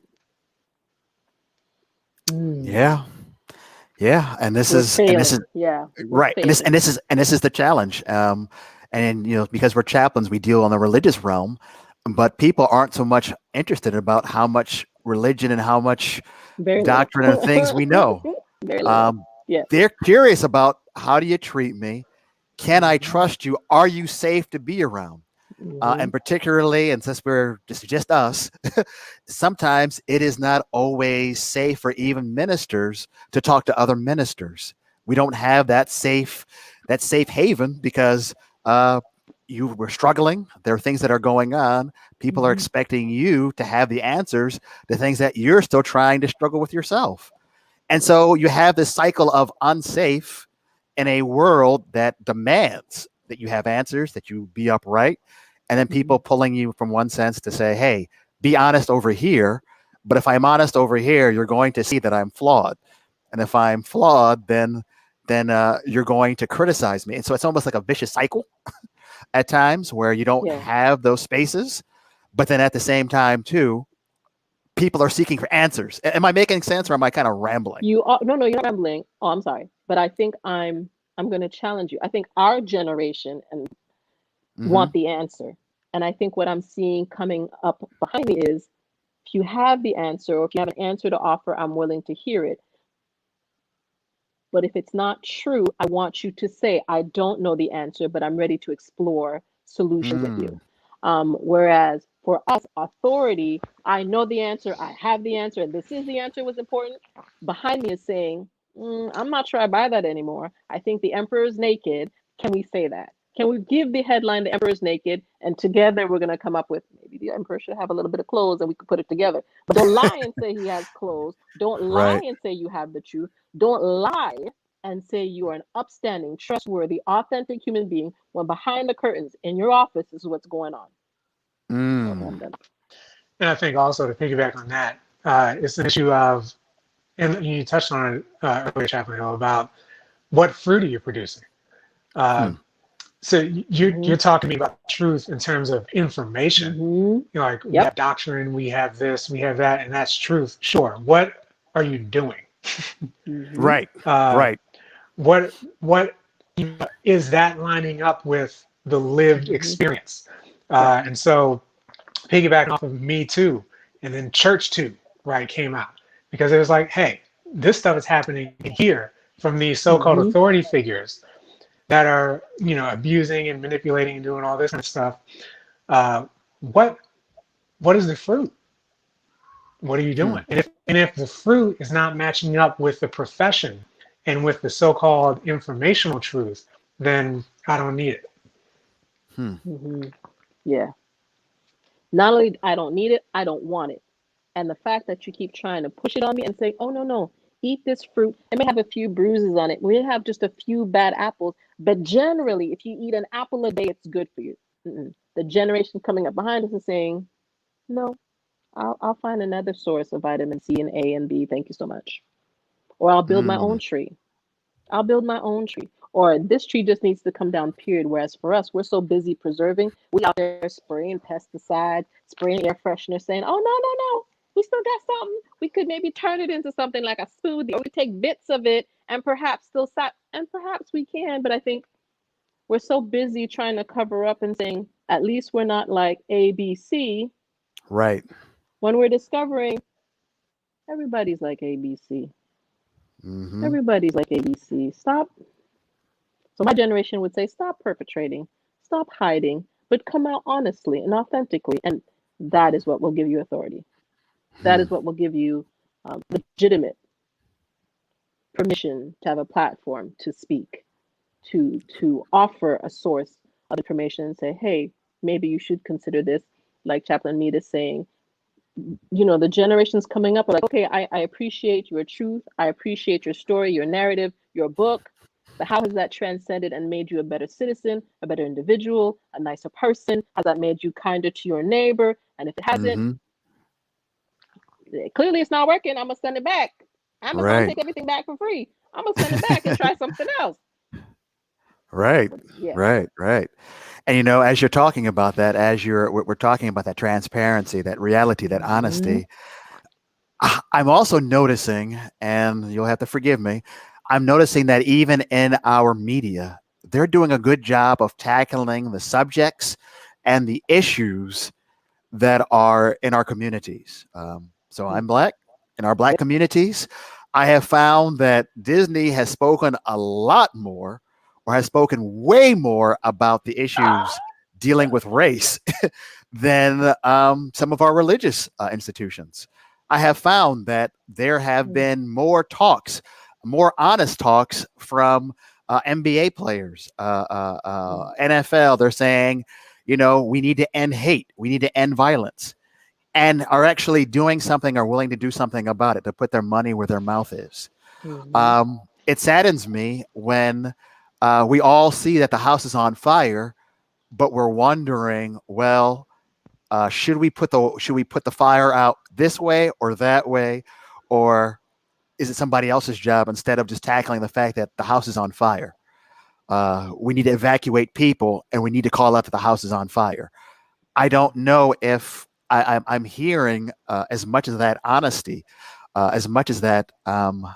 Yeah. Yeah. And this we're is and this is failing. Yeah, we're right. failing. And this is the challenge. And you know, because we're chaplains, we deal on the religious realm, but people aren't so much interested about how much religion and how much Very little. doctrine and things we know. Very little. Um, Yeah. they're curious about how do you treat me? Can I Mhm. trust you? Are you safe to be around? And Mhm. particularly, and since we're just us, sometimes it is not always safe for even ministers to talk to other ministers. We don't have that safe haven because uh, you were struggling. There are things that are going on. People are Mhm. expecting you to have the answers to things that you're still trying to struggle with yourself. And so you have this cycle of unsafe in a world that demands that you have answers, that you be upright, and then people Mhm. pulling you from one sense to say, hey, be honest over here. But if I'm honest over here, you're going to see that I'm flawed. And if I'm flawed, then you're going to criticize me. And so it's almost like a vicious cycle at times where you don't Yeah. have those spaces. But then at the same time, too, people are seeking for answers. Am I making sense or am I kind of rambling? You are no, you're not rambling. Oh, I'm sorry, but I think I'm going to challenge you. I think our generation and Mm-hmm. want the answer, and I think what I'm seeing coming up behind me is, if you have the answer or if you have an answer to offer, I'm willing to hear it. But if it's not true, I want you to say, I don't know the answer, but I'm ready to explore solutions with you. Mm. Whereas for us, authority, I know the answer, I have the answer, and this is the answer was important. Behind me is saying, I'm not sure I buy that anymore. I think the emperor is naked. Can we say that? Can we give the headline, the emperor is naked, and together we're going to come up with maybe the emperor should have a little bit of clothes and we could put it together. But don't lie and say he has clothes. Don't lie Right. and say you have the truth. Don't lie and say you are an upstanding, trustworthy, authentic human being when behind the curtains in your office is what's going on. Okay, Mm. I'm done. And I think also to piggyback on that, it's an issue of, and you touched on it earlier, Chaplain Hill, about what fruit are you producing? Uh, Hmm. so Mm-hmm. you're talking to me about truth in terms of information. Mm-hmm. You know, like we Yep. have doctrine, we have this, we have that, and that's truth. Sure. What are you doing? Mm-hmm. Right. Uh, Right. what is that lining up with the lived experience? And so piggybacking off of Me Too and then Church Too, right, came out because it was like, hey, this stuff is happening here from these so-called authority figures that are, abusing and manipulating and doing all this kind of stuff. What is the fruit? What are you doing? And if the fruit is not matching up with the profession and with the so-called informational truth, then I don't need it. Yeah. Not only I don't need it, I don't want it. And the fact that you keep trying to push it on me and say, oh, no, eat this fruit. It may have a few bruises on it. We have just a few bad apples. But generally, if you eat an apple a day, it's good for you. The generation coming up behind us is saying, no, I'll find another source of vitamin C and A and B. Thank you so much. Or I'll build my own tree. Or this tree just needs to come down, period. Whereas for us, we're so busy preserving. We out there spraying pesticides, spraying air freshener, saying, oh, no. We still got something. We could maybe turn it into something like a smoothie, or we take bits of it and perhaps and perhaps we can. But I think we're so busy trying to cover up and saying, at least we're not like ABC. Right. When we're discovering everybody's like ABC. Everybody's like ABC. Stop. So my generation would say, stop perpetrating, stop hiding, but come out honestly and authentically. And that is what will give you authority. That is what will give you legitimate permission to have a platform to speak, to offer a source of information and say, hey, maybe you should consider this. Like Chaplain Meade is saying, the generations coming up are like, okay, I appreciate your truth. I appreciate your story, your narrative, your book. But how has that transcended and made you a better citizen, a better individual, a nicer person? Has that made you kinder to your neighbor? And if it hasn't, clearly it's not working. I'm going to send it back. Amazon take everything back for free. I'm going to send it back and try something else. Right. And, as you're talking about that, we're talking about that transparency, that reality, that honesty, I'm also noticing, and you'll have to forgive me, I'm noticing that even in our media, they're doing a good job of tackling the subjects and the issues that are in our communities. So I'm Black. In our Black communities, I have found that Disney has spoken a lot more, or has spoken way more about the issues dealing with race than some of our religious institutions. I have found that there have been more honest talks from NBA players, NFL. They're saying, we need to end hate. We need to end violence, and are actually doing something, or willing to do something about it, to put their money where their mouth is. It saddens me when we all see that the house is on fire, but we're wondering, well, should we put the fire out this way or that way, or is it somebody else's job, instead of just tackling the fact that the house is on fire? We need to evacuate people, and we need to call out that the house is on fire. I don't know if I'm hearing as much of that honesty, as much as that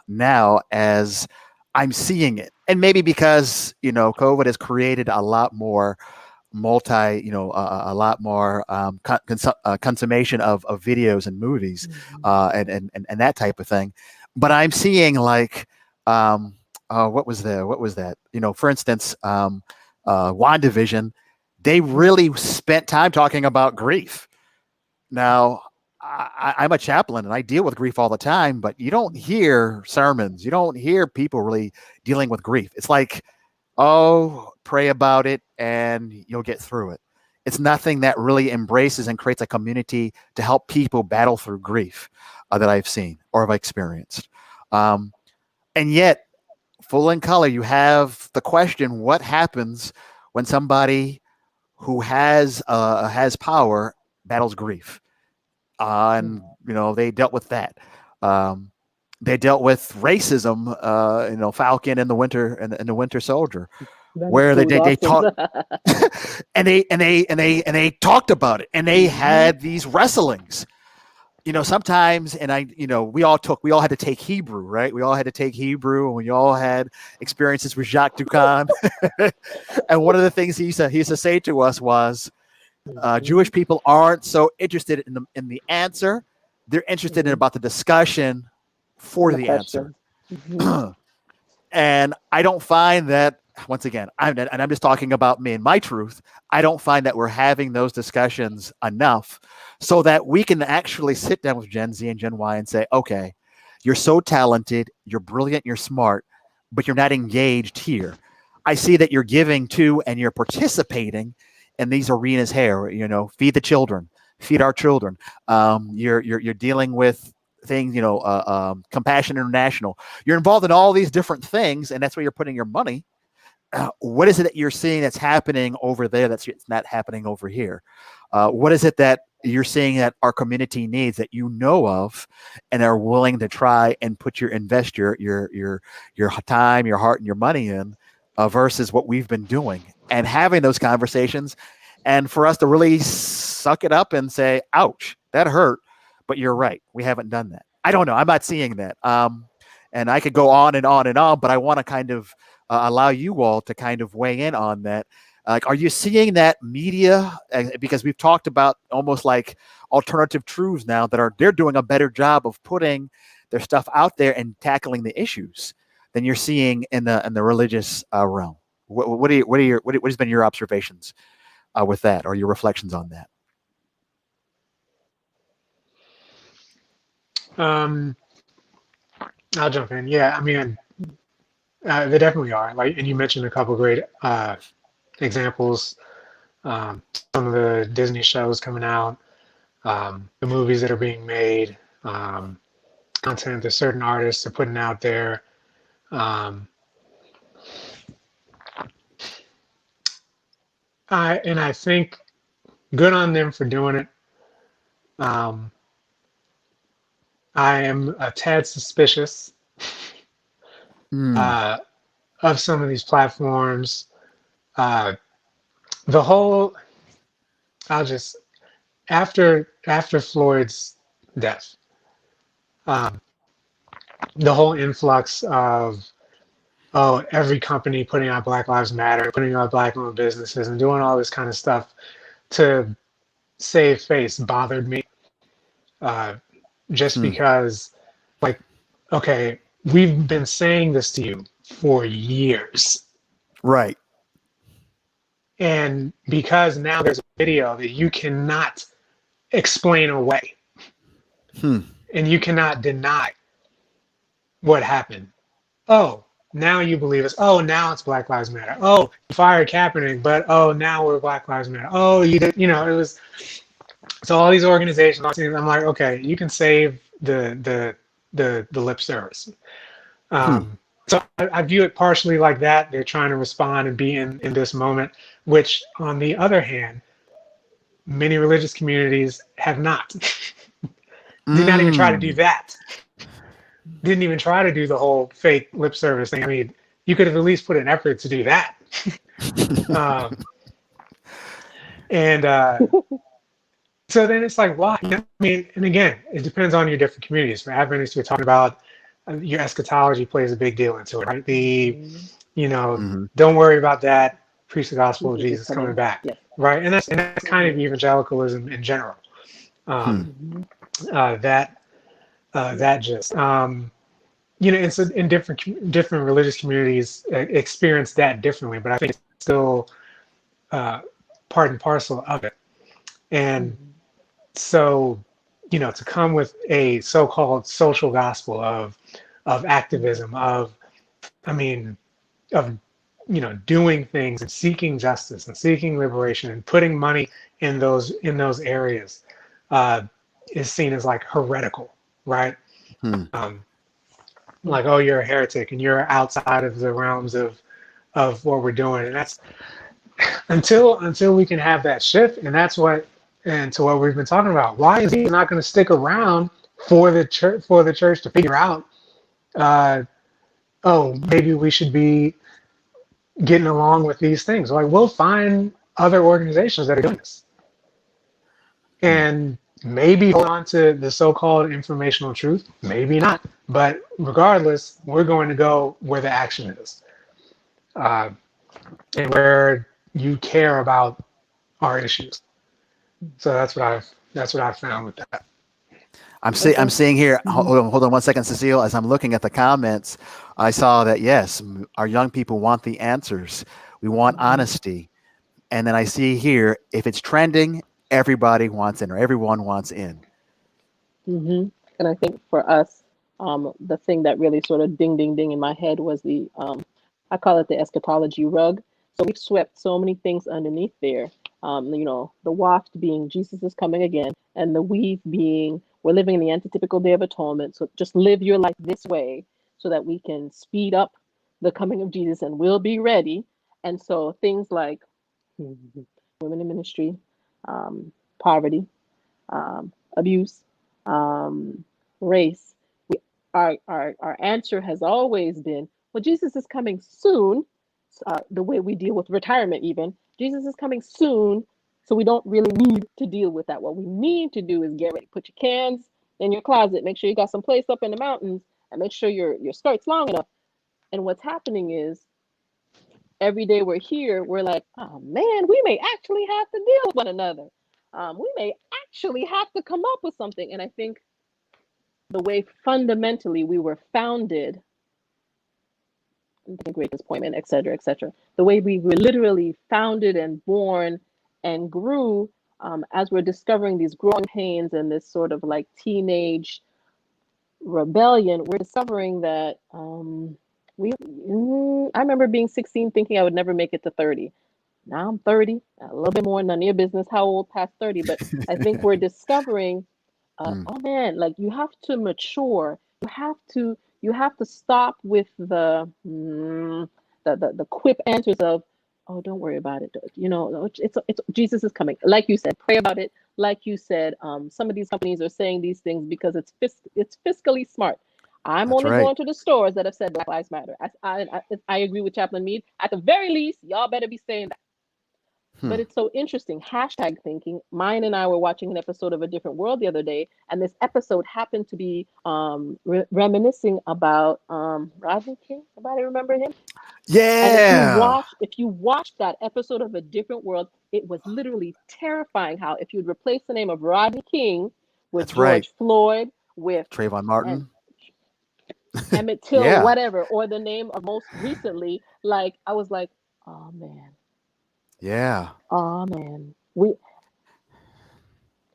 now as I'm seeing it. And maybe because, COVID has created a lot more a lot more consummation of videos and movies and that type of thing. But I'm seeing like, what was that? For instance, WandaVision, they really spent time talking about grief. Now, I'm a chaplain and I deal with grief all the time, but you don't hear sermons. You don't hear people really dealing with grief. It's like, oh, pray about it and you'll get through it. It's nothing that really embraces and creates a community to help people battle through grief that I've seen or have experienced. And yet, full in color, you have the question, what happens when somebody who has power battles grief? And they dealt with that. They dealt with racism. Falcon and the Winter Soldier, where they talked and they talked about it, and they had these wrestlings. sometimes, and we all had to take Hebrew, right? We all had to take Hebrew, and we all had experiences with Jacques Ducan. And one of the things he used to say to us was, Jewish people aren't so interested in the answer; they're interested in about the discussion for the answer. And I don't find that, once again, I'm just talking about me and my truth. I don't find that we're having those discussions enough so that we can actually sit down with Gen Z and Gen Y and say, okay, you're so talented, you're brilliant, you're smart, but you're not engaged here. I see that you're giving to and you're participating in these arenas here. Feed the children, feed our children. You're dealing with things, Compassion International. You're involved in all these different things, and that's where you're putting your money. What is it that you're seeing that's happening over there that's not happening over here? What is it that you're seeing that our community needs that you know of, and are willing to try and invest your time, your heart, and your money in, versus what we've been doing, and having those conversations, and for us to really suck it up and say, "Ouch, that hurt." But you're right. We haven't done that. I don't know. I'm not seeing that. And I could go on and on and on, but I want to kind of allow you all to kind of weigh in on that. Are you seeing that media? Because we've talked about almost like alternative truths now they're doing a better job of putting their stuff out there and tackling the issues than you're seeing in the religious realm. What has been your observations with that, or your reflections on that? I'll jump in. Yeah, I mean, they definitely are. Like, and you mentioned a couple of great examples. Some of the Disney shows coming out, the movies that are being made, content that certain artists are putting out there. I think good on them for doing it. I am a tad suspicious of some of these platforms. The whole, after Floyd's death, the whole influx of every company putting out Black Lives Matter, putting out Black-owned businesses, and doing all this kind of stuff to save face bothered me. Just because, like, okay, we've been saying this to you for years. Right. And because now there's a video that you cannot explain away, and you cannot deny what happened. Oh, now you believe us. Oh, now it's Black Lives Matter. Oh, you fired Kaepernick, but now we're Black Lives Matter. Oh, you did, it was. So all these organizations, I'm like, okay, you can save the lip service. So I view it partially like that. They're trying to respond and be in this moment, which, on the other hand, many religious communities have not. Did not even try to do that. Didn't even try to do the whole fake lip service thing. I mean, you could have at least put an effort to do that. So then it's like, why? I mean, and again, it depends on your different communities. For Adventists, we're talking about your eschatology plays a big deal into it, right? Don't worry about that. Preach the gospel of Jesus coming back, right? And that's kind of evangelicalism in general. And so in different religious communities experience that differently, but I think it's still part and parcel of it. And so, to come with a so-called social gospel of activism, of doing things and seeking justice and seeking liberation and putting money in those areas is seen as like heretical, right? Like, oh, you're a heretic and you're outside of the realms of what we're doing. And that's until we can have that shift. And that's what, and to what we've been talking about. Why is he not going to stick around for the church to figure out, maybe we should be getting along with these things? Like, we'll find other organizations that are doing this. And maybe hold on to the so-called informational truth, maybe not. But regardless, we're going to go where the action is, uh, and where you care about our issues. So that's what I've found with that. I'm seeing here. Mhm. Hold on 1 second, Cecile. As I'm looking at the comments, I saw that yes, our young people want the answers. We want Mhm. honesty, and then I see here if it's trending, everybody wants in or everyone wants in. Mhm. And I think for us, the thing that really sort of ding, ding, ding in my head was I call it the eschatology rug. So we've swept so many things underneath there. The waft being Jesus is coming again, and the weave being we're living in the antitypical day of atonement. So just live your life this way so that we can speed up the coming of Jesus and we'll be ready. And so things like women in ministry, poverty, abuse, um, race. We, our answer has always been, well, Jesus is coming soon. The way we deal with retirement, even Jesus is coming soon, so we don't really need to deal with that. What we need to do is get ready, put your cans in your closet, make sure you got some place up in the mountains, and make sure your skirt's long enough. And what's happening is every day we're here, we're like, oh man, we may actually have to deal with one another. We may actually have to come up with something. And I think the way fundamentally we were founded, great disappointment, et cetera, the way we were literally founded and born and grew, as we're discovering these growing pains and this sort of like teenage rebellion, we're discovering that I remember being 16 thinking I would never make it to 30. Now I'm 30, a little bit more, none of your business how old past 30, but I think we're discovering, Mm, oh man, like you have to mature. You have to stop with the quip answers of, oh, don't worry about it. It's Jesus is coming. Like you said, pray about it. Like you said, some of these companies are saying these things because it's fiscally smart. I'm that's only right. going to the stores that have said Black Lives Matter. I agree with Chaplain Meade. At the very least, y'all better be saying that. Hmm, But it's so interesting. Hashtag thinking. Mine and I were watching an episode of A Different World the other day, and this episode happened to be reminiscing about Rodney King. Anybody remember him? And yeah, if you watch that episode of A Different World, it was literally terrifying. How if you'd replace the name of Rodney King with that's right. George Floyd, with Trayvon and Martin. Emmett Till, Yeah, whatever, or the name of most recently, like I was like, oh man, yeah, oh man, we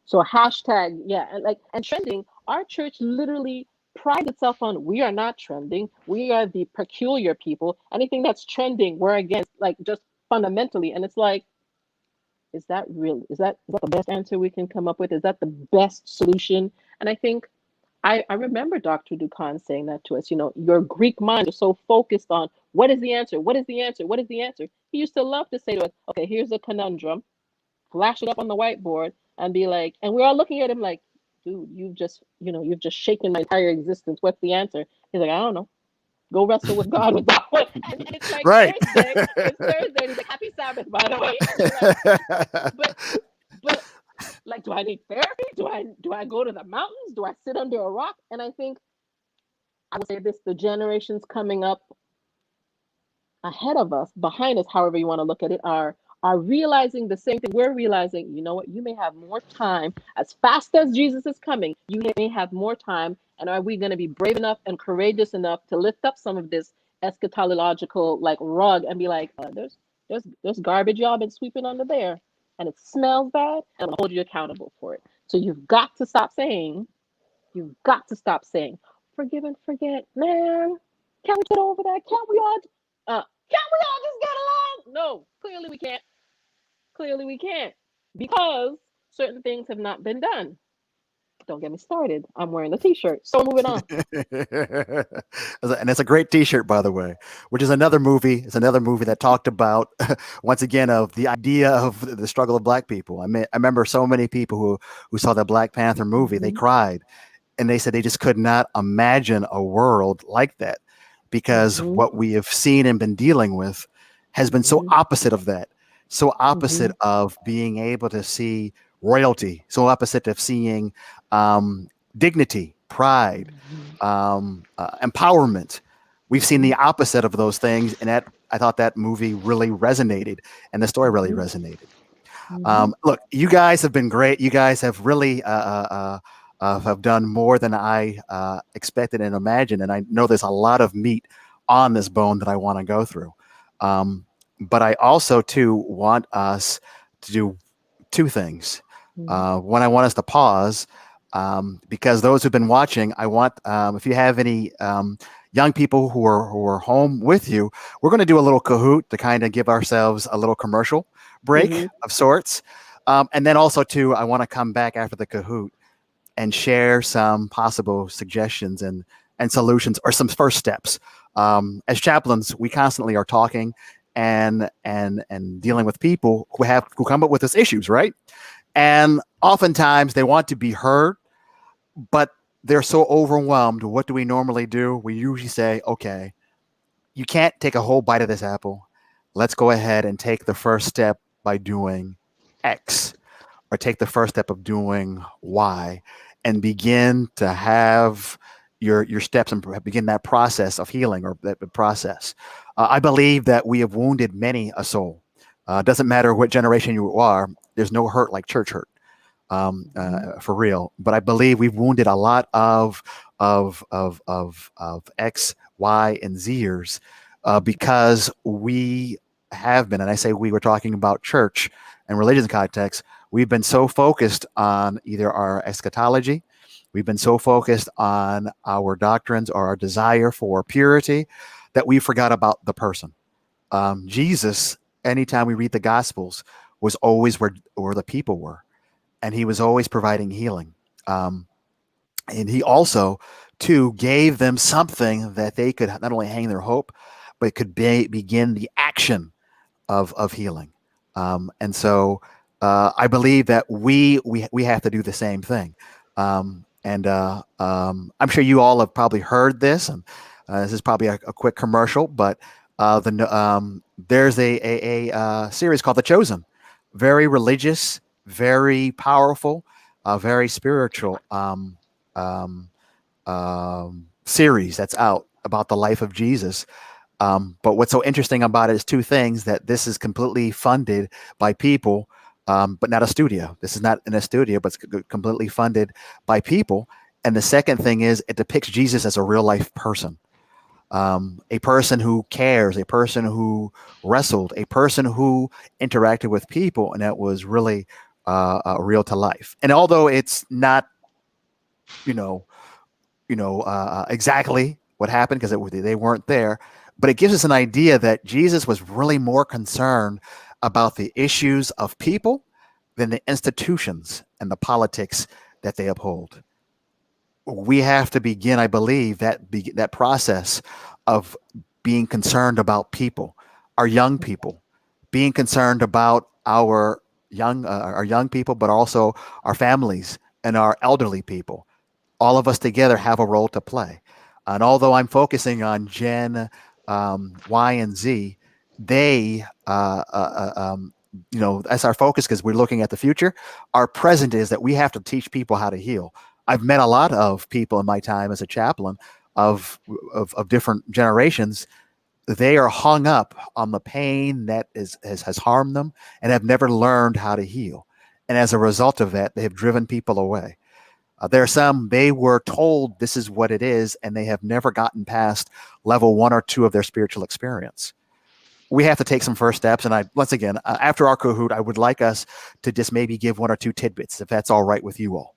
So hashtag, yeah, and trending. Our church literally prides itself on we are not trending. We are the peculiar people. Anything that's trending, we're against, like just fundamentally. And it's like, is that real? Is that the best answer we can come up with? Is that the best solution? And I think I remember Dr. Dukan saying that to us. Your Greek mind is so focused on what is the answer? What is the answer? What is the answer? He used to love to say to us, okay, here's a conundrum, flash it up on the whiteboard and be like, and we're all looking at him like, dude, you've just shaken my entire existence. What's the answer? He's like, I don't know. Go wrestle with God with that one. And it's like right. Thursday. It's Thursday. And he's like, happy Sabbath, by the way. And you're like, but, but like, do I need therapy? Do I go to the mountains? Do I sit under a rock? And I think I would say this: the generations coming up ahead of us, behind us, however you want to look at it, are realizing the same thing we're realizing. You know what? You may have more time. As fast as Jesus is coming, you may have more time. And are we going to be brave enough and courageous enough to lift up some of this eschatological like rug and be like, there's garbage y'all been sweeping under there, and it smells bad, and I'm gonna hold you accountable for it. So you've got to stop saying, forgive and forget, man. Can we get over that? Can't we all just get along? No, clearly we can't. Clearly we can't because certain things have not been done. Don't get me started. I'm wearing the t-shirt. So moving on. And it's a great T-shirt, by the way. Which is another movie. It's another movie that talked about, once again, of the idea of the struggle of Black people. I remember so many people who saw the Black Panther movie. They Mm-hmm, cried, and they said they just could not imagine a world like that because mm-hmm, what we have seen and been dealing with has been so mm-hmm, opposite of that. So opposite mm-hmm, of being able to see royalty, so opposite of seeing dignity, pride, empowerment. We've seen the opposite of those things, and that I thought that movie really resonated, and the story really resonated. Look, you guys have been great. You guys have really have done more than I expected and imagined, and I know there's a lot of meat on this bone that I want to go through. But I also too want us to do two things. One, I want us to pause because those who've been watching, I want if you have any young people who are home with you, we're going to do a little Kahoot to kind of give ourselves a little commercial break of sorts. And then also too, I want to come back after the Kahoot and share some possible suggestions and solutions or some first steps. As chaplains, we constantly are talking and dealing with people who come up with these issues, right? And oftentimes they want to be heard, but they're so overwhelmed. What do we normally do? We usually say, okay, you can't take a whole bite of this apple. Let's go ahead and take the first step by doing X, or take the first step of doing Y, and begin to have your steps and begin that process of healing, or that process. I believe that we have wounded many a soul. Doesn't matter what generation you are. There's no hurt like church hurt, for real. But I believe we've wounded a lot of X, Y, and Zers because we have been, and I say we were talking about church and religious context. We've been so focused on either our eschatology, we've been so focused on our doctrines or our desire for purity that we forgot about the person. Jesus, anytime we read the Gospels, was always where the people were, and he was always providing healing. And he also, too, gave them something that they could not only hang their hope, but could begin the action of healing. And so I believe that we have to do the same thing. I'm sure you all have probably heard this, and this is probably a quick commercial, but there's a series called The Chosen, very religious, very powerful, very spiritual series that's out about the life of Jesus. But what's so interesting about it is two things: that this is completely funded by people, but not a studio. This is not in a studio, but it's completely funded by people. And the second thing is it depicts Jesus as a real life person, a person who cares, a person who wrestled, a person who interacted with people, and that was really real to life. And although it's not, exactly what happened because they weren't there, but it gives us an idea that Jesus was really more concerned about the issues of people than the institutions and the politics that they uphold. We have to begin, I believe, that process of being concerned about people, our young people, being concerned about our young people, but also our families and our elderly people. All of us together have a role to play. And although I'm focusing on Gen Y and Z, they, that's our focus because we're looking at the future. Our present is that we have to teach people how to heal. I've met a lot of people in my time as a chaplain of different generations. They are hung up on the pain that has harmed them and have never learned how to heal. And as a result of that, they have driven people away. There are some, they were told this is what it is, and they have never gotten past level 1 or 2 of their spiritual experience. We have to take some first steps. And once again, after our Kahoot, I would like us to just maybe give 1 or 2 tidbits, if that's all right with you all.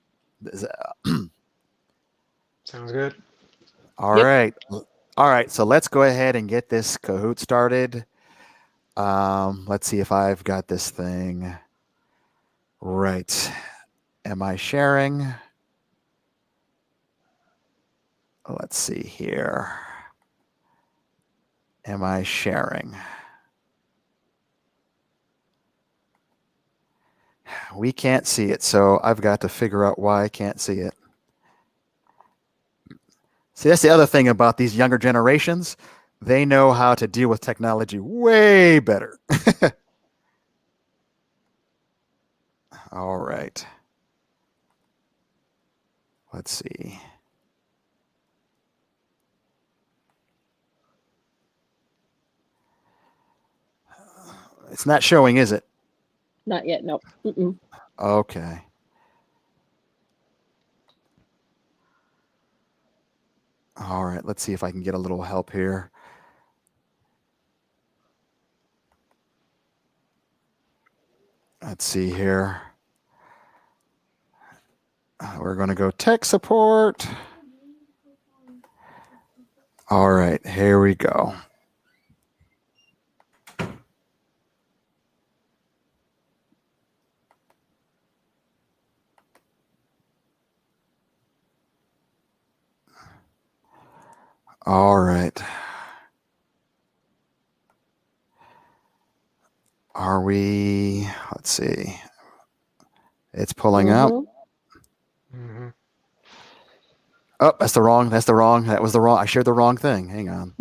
Sounds good. All right. All right. So let's go ahead and get this Kahoot started. Let's see if I've got this thing right. Am I sharing? Let's see here. Am I sharing? We can't see it, so I've got to figure out why I can't see it. See, that's the other thing about these younger generations. They know how to deal with technology way better. All right. Let's see. It's not showing, is it? Not yet. No. Mm-mm. Okay. All right. Let's see if I can get a little help here. Let's see here. We're going to go tech support. All right. Here we go. All right. Are we? Let's see. It's pulling up. Mm-hmm. Oh, that's the wrong. That was the wrong. I shared the wrong thing. Hang on.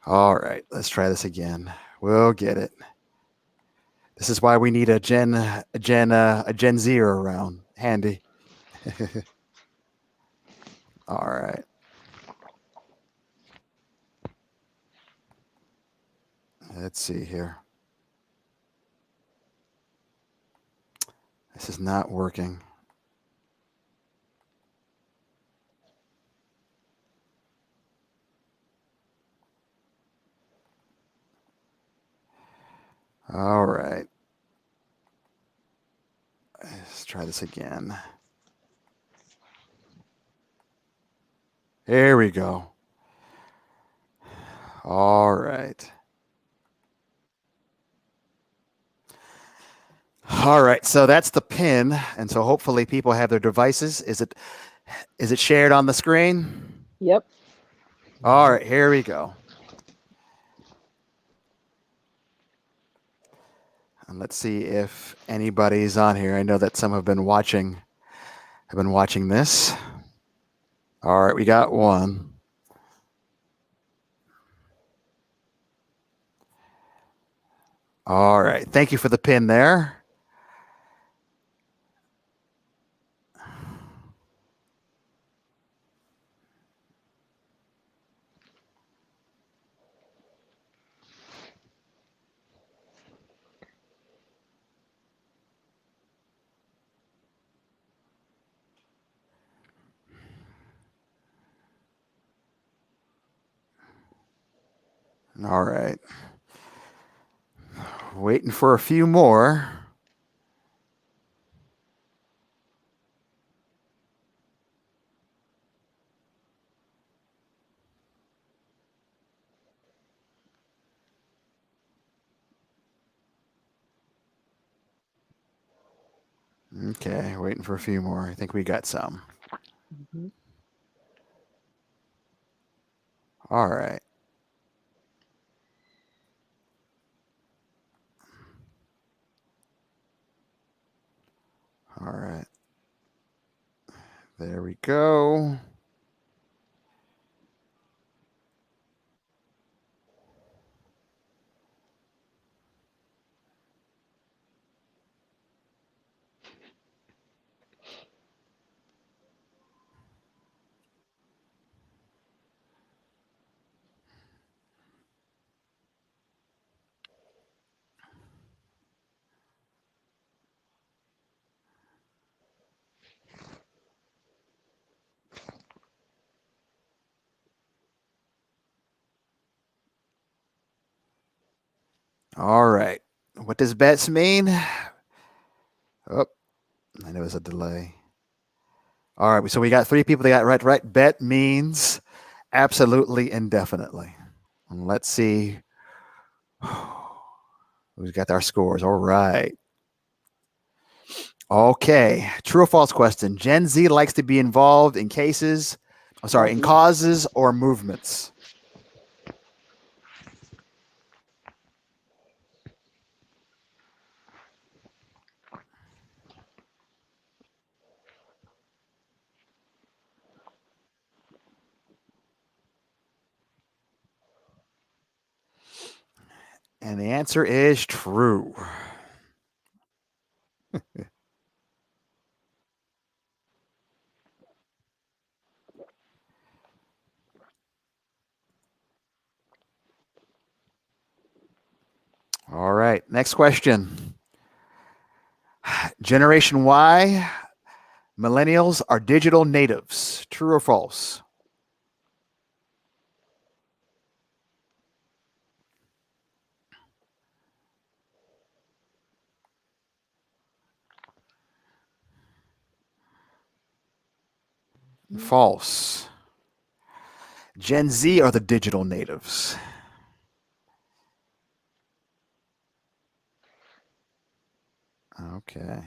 All right. Let's try this again. We'll get it. This is why we need a Gen Z around handy. All right. Let's see here. This is not working. All right. Let's try this again. Here we go. All right. All right. So that's the pin. And so hopefully people have their devices. Is it shared on the screen? Yep. All right. Here we go. And let's see if anybody's on here. I know that some have been watching this. All right, we got one. All right. Thank you for the pin there. All right. Waiting for a few more. Okay, waiting for a few more. I think we got some. Mm-hmm. All right. All right. There we go. All right. What does bets mean? Oh, I know there's a delay. All right. So we got 3 people that got right. Bet means absolutely indefinitely. And let's see who's got our scores. All right. Okay. True or false question. Gen Z likes to be involved in in causes or movements. And the answer is true. next question. Generation Y, millennials are digital natives. True or false? False. Gen Z are the digital natives. Okay.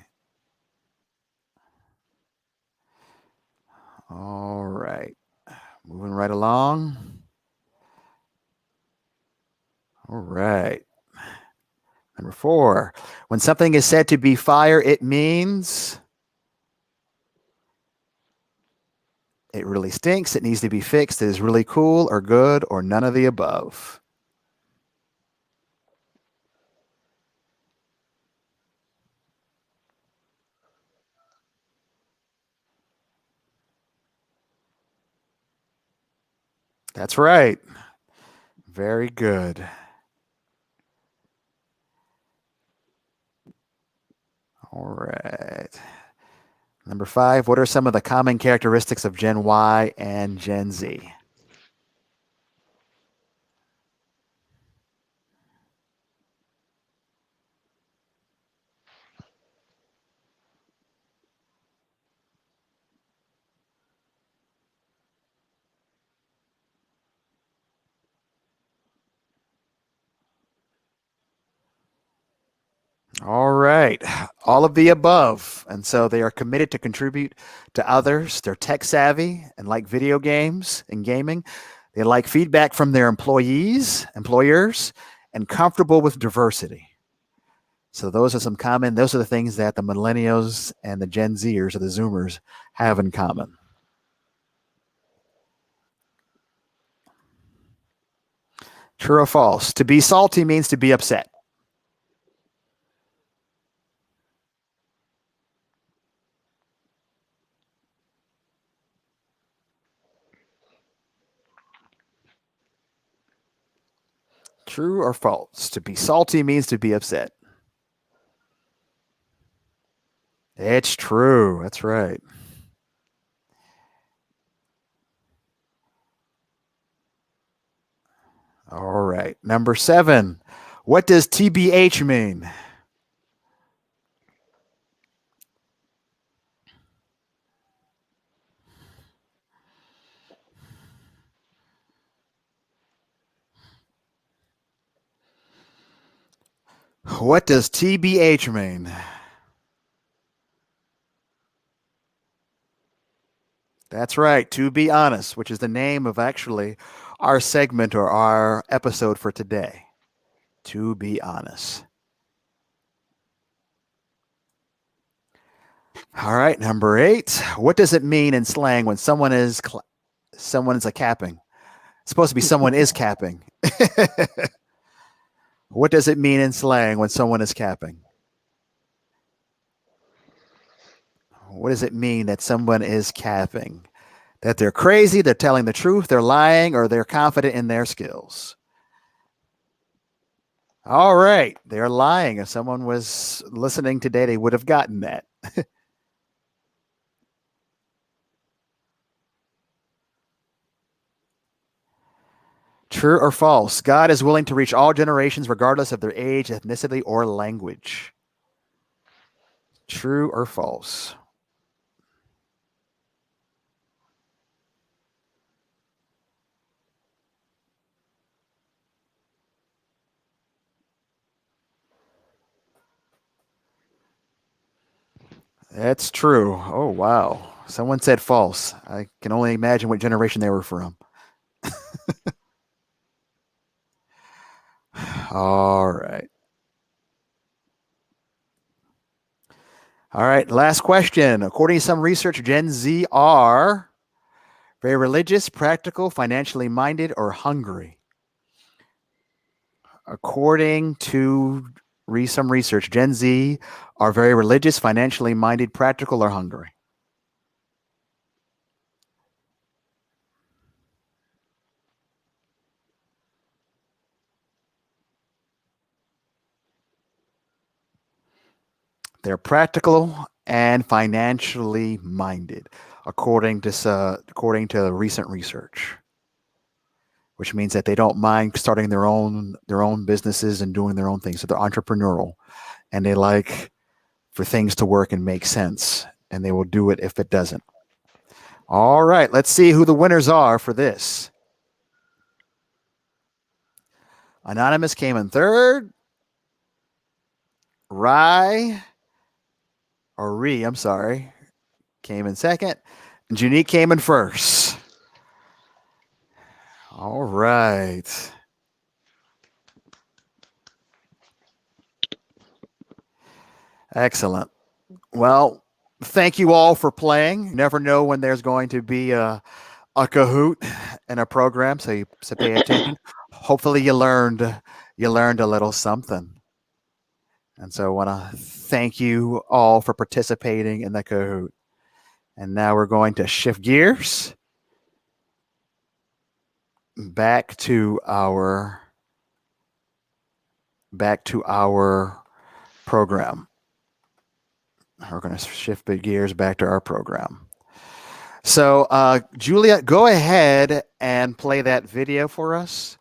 All right. Moving right along. All right. Number 4. When something is said to be fire, it means it really stinks, it needs to be fixed, it is really cool or good, or none of the above. That's right. Very good. All right. Number 5. What are some of the common characteristics of Gen Y and Gen Z? All right. All of the above. And so they are committed to contribute to others. They're tech savvy and like video games and gaming. They like feedback from their employers, and comfortable with diversity. So those are the things that the millennials and the Gen Zers or the Zoomers have in common. True or false? To be salty means to be upset. True or false? To be salty means to be upset. It's true. That's right. All right. Number 7. What does TBH mean? What does TBH mean? That's right. To be honest, which is the name of actually our segment or our episode for today. To be honest. All right. Number 8. What does it mean in slang when someone is a capping? It's supposed to be someone is capping. What does it mean in slang when someone is capping? What does it mean that someone is capping? That they're crazy, they're telling the truth, they're lying, or they're confident in their skills? All right. They're lying. If someone was listening today, they would have gotten that. True or false? God is willing to reach all generations regardless of their age, ethnicity, or language. True or false? That's true. Oh, wow. Someone said false. I can only imagine what generation they were from. All right. All right. Last question. According to some research, Gen Z are very religious, practical, financially minded, or hungry. According to some research, Gen Z are very religious, financially minded, practical, or hungry. They're practical and financially minded, according to recent research, which means that they don't mind starting their own businesses and doing their own things. So they're entrepreneurial, and they like for things to work and make sense, and they will do it if it doesn't. All right, let's see who the winners are for this. Anonymous came in third. Rye, or Ree, I'm sorry, came in second. And Junique came in first. All right. Excellent. Well, thank you all for playing. You never know when there's going to be a Kahoot in a program, so pay attention. Hopefully you learned a little something. And so I want to thank you all for participating in the Kahoot. And now we're going to shift gears back to our program. We're going to shift the gears back to our program. So, Julia, go ahead and play that video for us.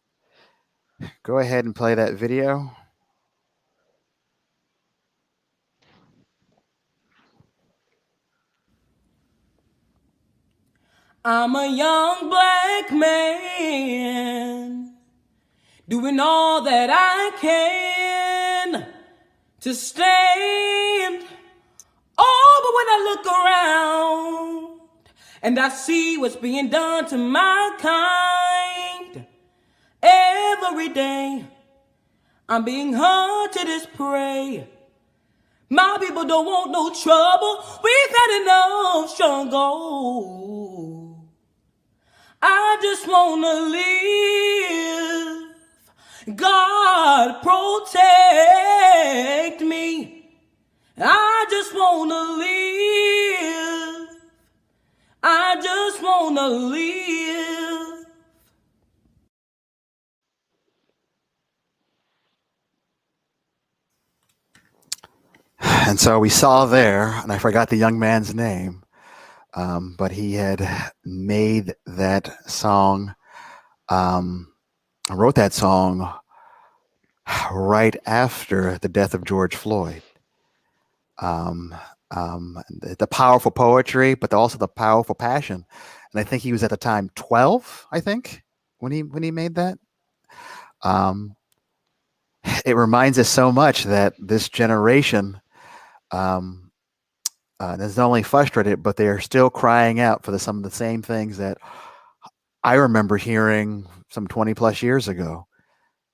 Go ahead and play that video. I'm a young black man doing all that I can to stand. Oh, but when I look around and I see what's being done to my kind, every day I'm being hunted as prey. My people don't want no trouble. We've had enough struggle. I just wanna live. God protect me. I just wanna live. I just wanna live. And so we saw there, and I forgot the young man's name, but he had made that song, wrote that song right after the death of George Floyd. The powerful poetry, but also the powerful passion. And I think he was at the time 12, I think, when he made that. It reminds us so much that this generation is not only frustrated, but they are still crying out for some of the same things that I remember hearing some 20 plus years ago,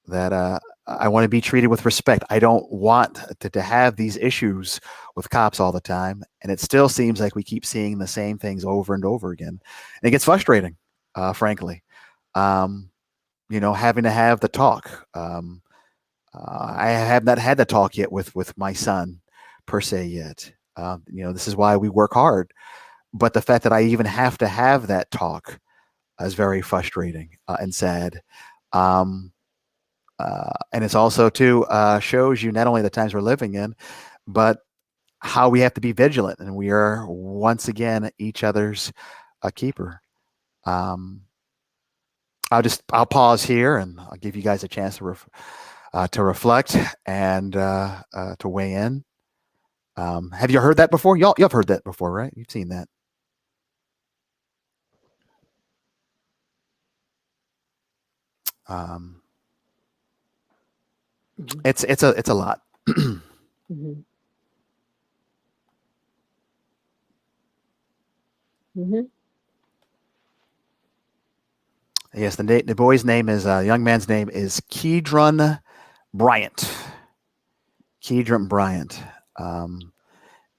that I want to be treated with respect. I don't want to have these issues with cops all the time. And it still seems like we keep seeing the same things over and over again. And it gets frustrating, frankly. Having to have the talk. I have not had the talk yet with my son per se yet. This is why we work hard. But the fact that I even have to have that talk is very frustrating and sad. And it's also too shows you not only the times we're living in, but how we have to be vigilant, and we are once again each other's keeper. I'll pause here, and I'll give you guys a chance to reflect and to weigh in. Have you heard that before? Y'all have heard that before, right? You've seen that. It's a lot. Mm-hmm. Mm-hmm. Yes, the boy's name is young man's name is Kedron Bryant. Kedron Bryant.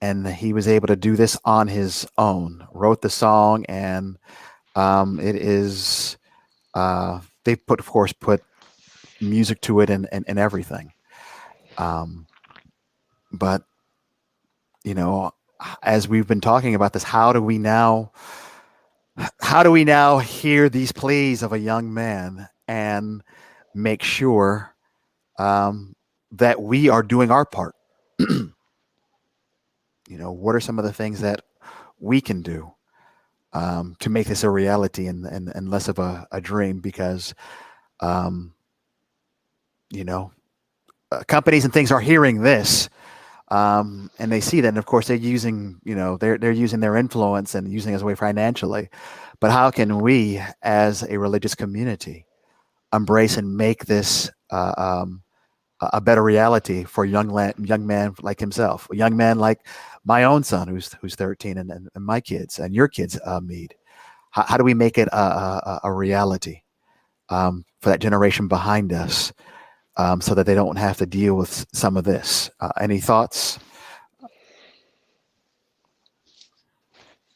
And he was able to do this on his own. Wrote the song, and it is they of course put music to it and everything. But as we've been talking about this, how do we now hear these pleas of a young man and make sure that we are doing our part? what are some of the things that we can do to make this a reality and less of a dream? Because, um, companies and things are hearing this, and they see that, and of course they're using, they're using their influence and using it as a way financially. But how can we, as a religious community, embrace and make this a better reality for young man like himself, a young man like my own son, who's 13, and my kids and your kids, Meade? How do we make it a reality for that generation behind us, so that they don't have to deal with some of this? Any thoughts?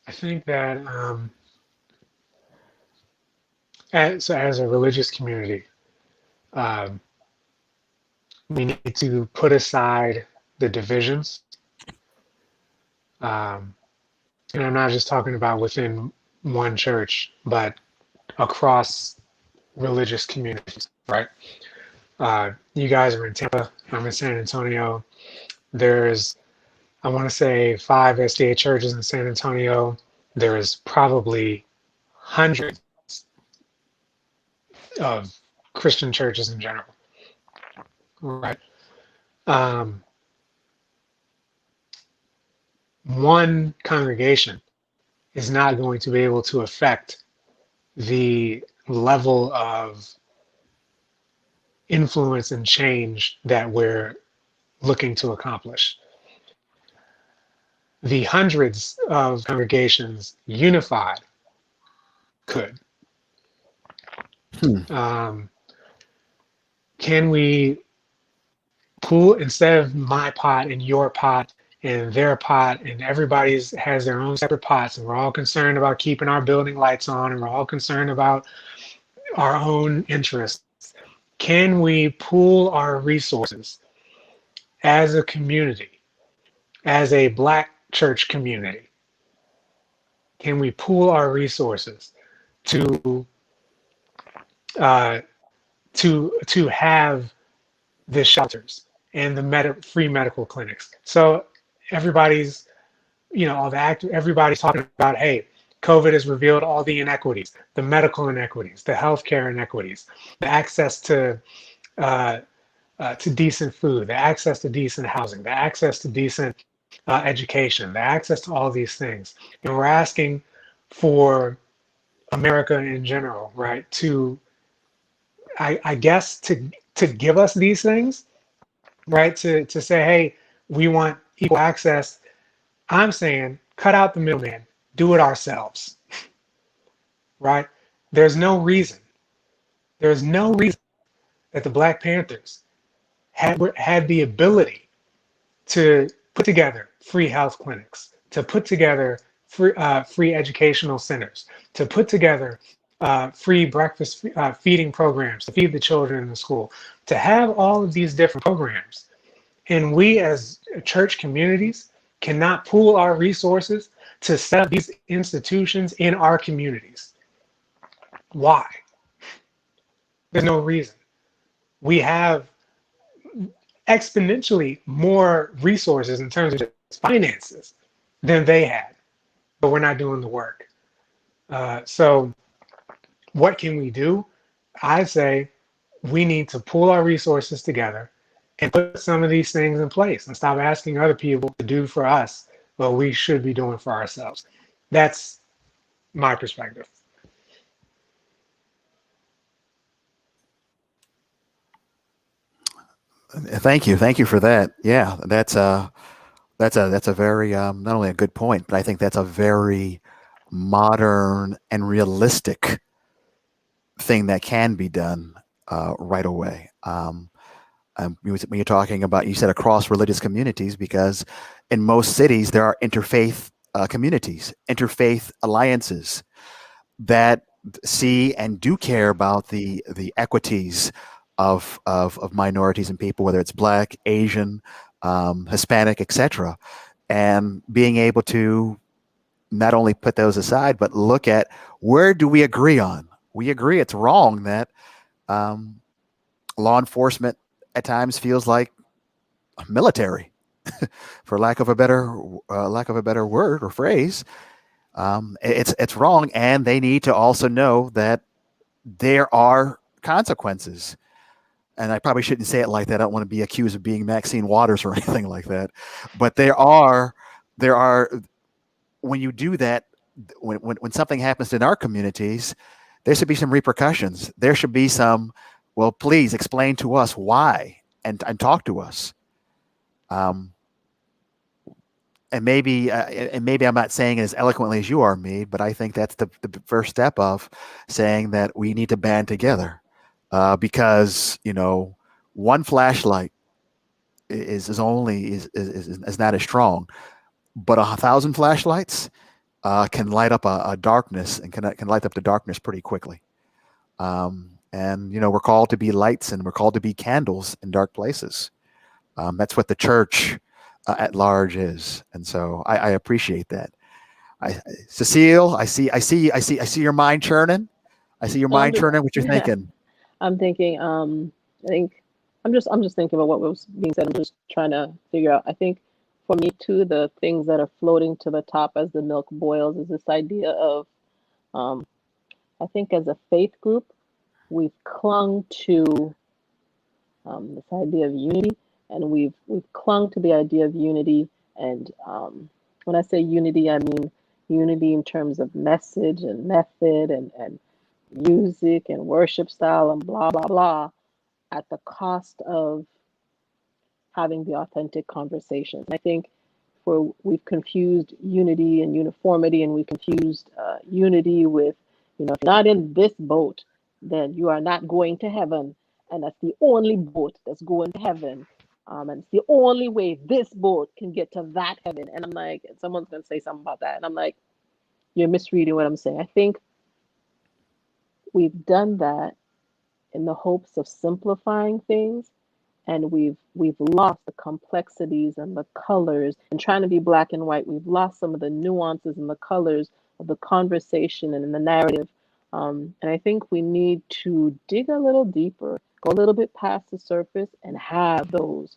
I think that as a religious community, um, we need to put aside the divisions. Um, and I'm not just talking about within one church, but across religious communities, right? You guys are in Tampa, I'm in San Antonio. There's, I want to say, 5 SDA churches in San Antonio. There's probably hundreds of Christian churches in general, right? Um, one congregation is not going to be able to affect the level of influence and change that we're looking to accomplish. The hundreds of congregations unified could. Can we pool, instead of my pot and your pot and their pot, and everybody's has their own separate pots, and we're all concerned about keeping our building lights on, and we're all concerned about our own interests? Can we pool our resources as a community, as a Black church community? Can we pool our resources to have the shelters and the free medical clinics? So everybody's, everybody's talking about, hey, COVID has revealed all the inequities, the medical inequities, the healthcare inequities, the access to decent food, the access to decent housing, the access to decent education, the access to all these things. And we're asking for America in general, right, to, I guess, to give us these things, right, to say, hey, we want equal access. I'm saying, cut out the middleman, do it ourselves, right? There's no reason that the Black Panthers had the ability to put together free health clinics, to put together free educational centers, to put together free breakfast feeding programs to feed the children in the school, to have all of these different programs. And we as church communities cannot pool our resources to set up these institutions in our communities. Why? There's no reason. We have exponentially more resources in terms of just finances than they had, but we're not doing the work. So what can we do? I say we need to pool our resources together and put some of these things in place and stop asking other people to do for us what we should be doing for ourselves. That's my perspective. Thank you for that. Yeah, that's a very, not only a good point, but I think that's a very modern and realistic thing that can be done right away. When you're talking about, you said across religious communities, because in most cities there are interfaith communities, interfaith alliances that see and do care about the equities of minorities and people, whether it's Black, Asian, Hispanic, etc., and being able to not only put those aside, but look at, where do we agree on? We agree it's wrong that law enforcement at times feels like military. for lack of a better word or phrase, it's wrong, and they need to also know that there are consequences. And I probably shouldn't say it like that. I don't want to be accused of being Maxine Waters or anything like that. But there are when you do that, when something happens in our communities, there should be some repercussions. There should be some, well, please explain to us why and talk to us. And maybe I'm not saying it as eloquently as you are, Meade, but I think that's the first step of saying that we need to band together, because one flashlight is not as strong, but 1,000 flashlights can light up a darkness, and can light up the darkness pretty quickly. And we're called to be lights, and we're called to be candles in dark places. That's what the church at large is, and so I appreciate that. Cecile, I see your mind churning. I see your mind churning. What you're thinking? I'm thinking. I think I'm just thinking about what was being said. I'm just trying to figure out. I think for me too, the things that are floating to the top as the milk boils is this idea of, I think as a faith group, we've clung to this idea of unity, and we've clung to the idea of unity. And when I say unity, I mean unity in terms of message and method and music and worship style and blah blah blah, at the cost of having the authentic conversations. I think we've confused unity and uniformity, and we confused unity with, if you're not in this boat, then you are not going to heaven, and that's the only boat that's going to heaven, and it's the only way this boat can get to that heaven. And I'm like, someone's going to say something about that, and I'm like, you're misreading what I'm saying. I think we've done that in the hopes of simplifying things, and we've lost the complexities and the colors. And trying to be black and white, we've lost some of the nuances and the colors of the conversation and in the narrative. And I think we need to dig a little deeper, go a little bit past the surface, and have those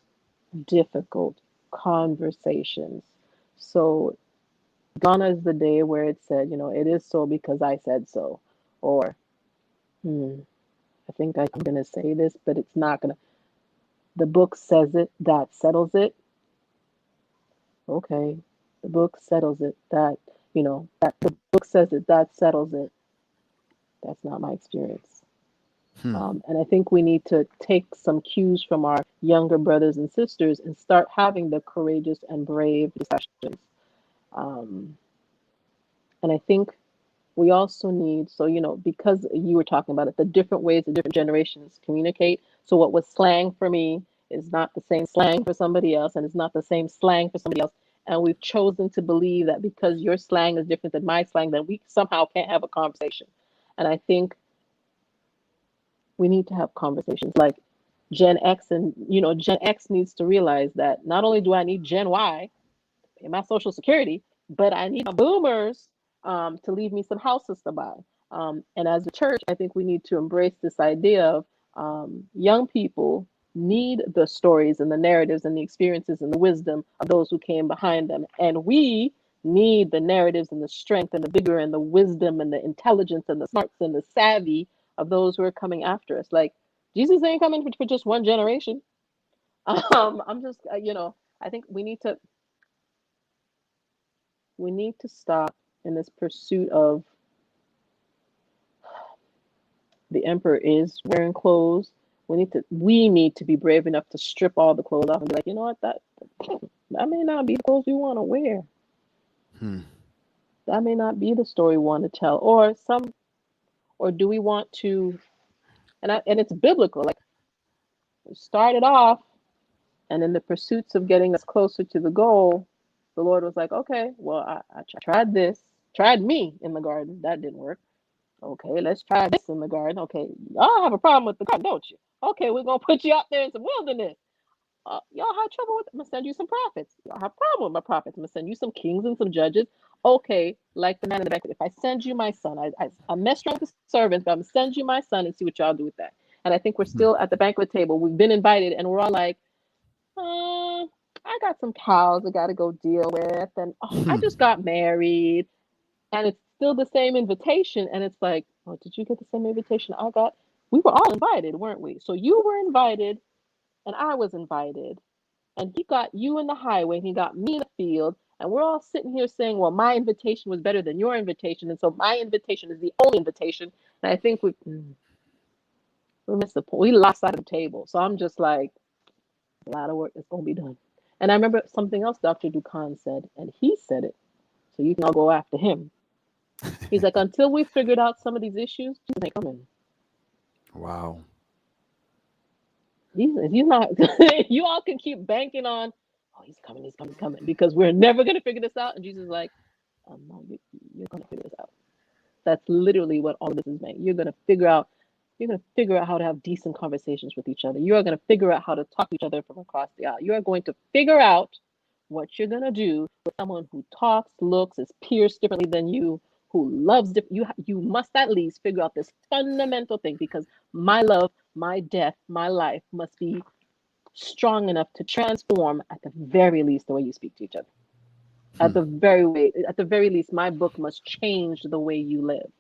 difficult conversations. So gone is the day where it said, it is so because I said so, or I think I'm going to say this, but it's not going to. The book says it, that settles it. Okay, the book settles it. That the book says it, that settles it. That's not my experience. And I think we need to take some cues from our younger brothers and sisters and start having the courageous and brave discussions. And I think we also need, because you were talking about it, the different ways the different generations communicate. So what was slang for me is not the same slang for somebody else, and it's not the same slang for somebody else. And we've chosen to believe that because your slang is different than my slang, that we somehow can't have a conversation. And I think we need to have conversations like Gen X, and Gen X needs to realize that not only do I need Gen Y in my Social Security, but I need my boomers to leave me some houses to buy. And as a church, I think we need to embrace this idea of young people need the stories and the narratives and the experiences and the wisdom of those who came behind them. And we need the narratives and the strength and the vigor and the wisdom and the intelligence and the smarts and the savvy of those who are coming after us. Like, Jesus ain't coming for just one generation. I'm just, I think we need to stop in this pursuit of the emperor is wearing clothes. We need to be brave enough to strip all the clothes off and be like, you know what, that may not be the clothes we want to wear. That may not be the story we want to tell. Or do we want to, and it's biblical, like, we started off, and in the pursuits of getting us closer to the goal, the Lord was like, okay, well, I tried me in the garden. That didn't work. Okay, let's try this in the garden. Okay, y'all have a problem with the garden, don't you? Okay, we're going to put you out there in some wilderness. Y'all have trouble with it. I'm going to send you some prophets. Y'all have a problem with my prophets. I'm going to send you some kings and some judges. Okay, like the man in the banquet. If I send you my son, I messed around with the servants, but I'm going to send you my son and see what y'all do with that. And I think we're still at the banquet table. We've been invited, and we're all like, I got some cows I got to go deal with, and I just got married, and it's still the same invitation, and it's like, oh, did you get the same invitation I got? We were all invited, weren't we? So you were invited, and I was invited, and he got you in the highway, and he got me in the field, and we're all sitting here saying, well, my invitation was better than your invitation, and so my invitation is the only invitation. And I think we missed the point. We lost sight of the table. So I'm just like, a lot of work is going to be done. And I remember something else Dr. Dukan said, and he said it, so you can all go after him. He's like, until we figured out some of these issues, Jesus ain't coming. Wow. He's not. You all can keep banking on, oh, he's coming, he's coming, because we're never going to figure this out. And Jesus is like, no, you're going to figure this out. That's literally what all of this is meant. You're going to figure out how to have decent conversations with each other. You are going to figure out how to talk to each other from across the aisle. You are going to figure out what you're going to do with someone who talks, looks, is pierced differently than you, who loves you must at least figure out this fundamental thing, because my love, my death, my life must be strong enough to transform, at the very least, the way you speak to each other. At the very least, my book must change the way you live.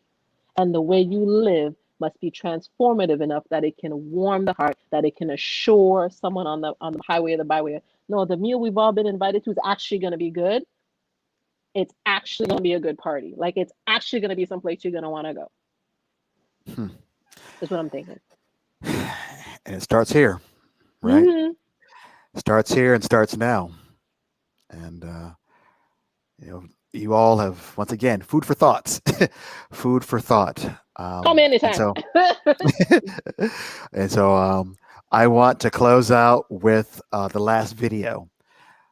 And the way you live must be transformative enough that it can warm the heart, that it can assure someone on the highway or the byway, no, the meal we've all been invited to is actually going to be good. It's actually going to be a good party. Like, it's actually going to be someplace you're going to want to go. That's what I'm thinking. And it starts here, right? Mm-hmm. Starts here and starts now. And, you all have, once again, food for thoughts. Food for thought. Call me anytime. And so I want to close out with the last video.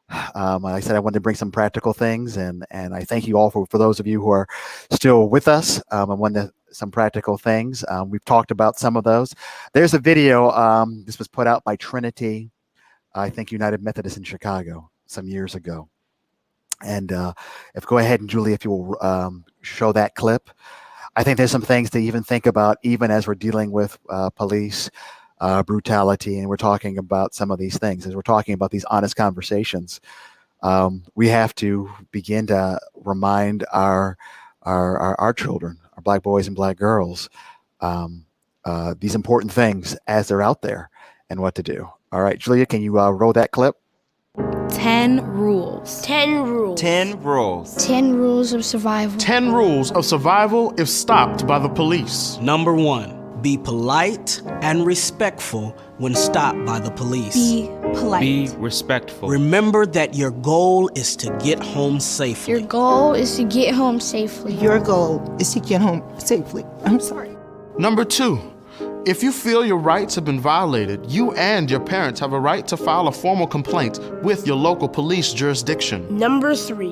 I said I wanted to bring some practical things, and I thank you all for those of you who are still with us. I wanted some practical things. We've talked about some of those. There's a video. This was put out by Trinity, I think United Methodist in Chicago some years ago. And go ahead and Julie, if you will show that clip. I think there's some things to even think about, even as we're dealing with police brutality, and we're talking about some of these things, as we're talking about these honest conversations. We have to begin to remind our children, our Black boys and Black girls, these important things as they're out there and what to do. All right, Julia, can you roll that clip? 10 rules. 10 rules. 10 rules. 10 rules of survival. 10 rules of survival if stopped by the police. Number 1, be polite and respectful when stopped by the police. Be polite. Be respectful. Remember that your goal is to get home safely. Your goal is to get home safely. Your goal is to get home safely. I'm sorry. Number 2, if you feel your rights have been violated, you and your parents have a right to file a formal complaint with your local police jurisdiction. Number 3,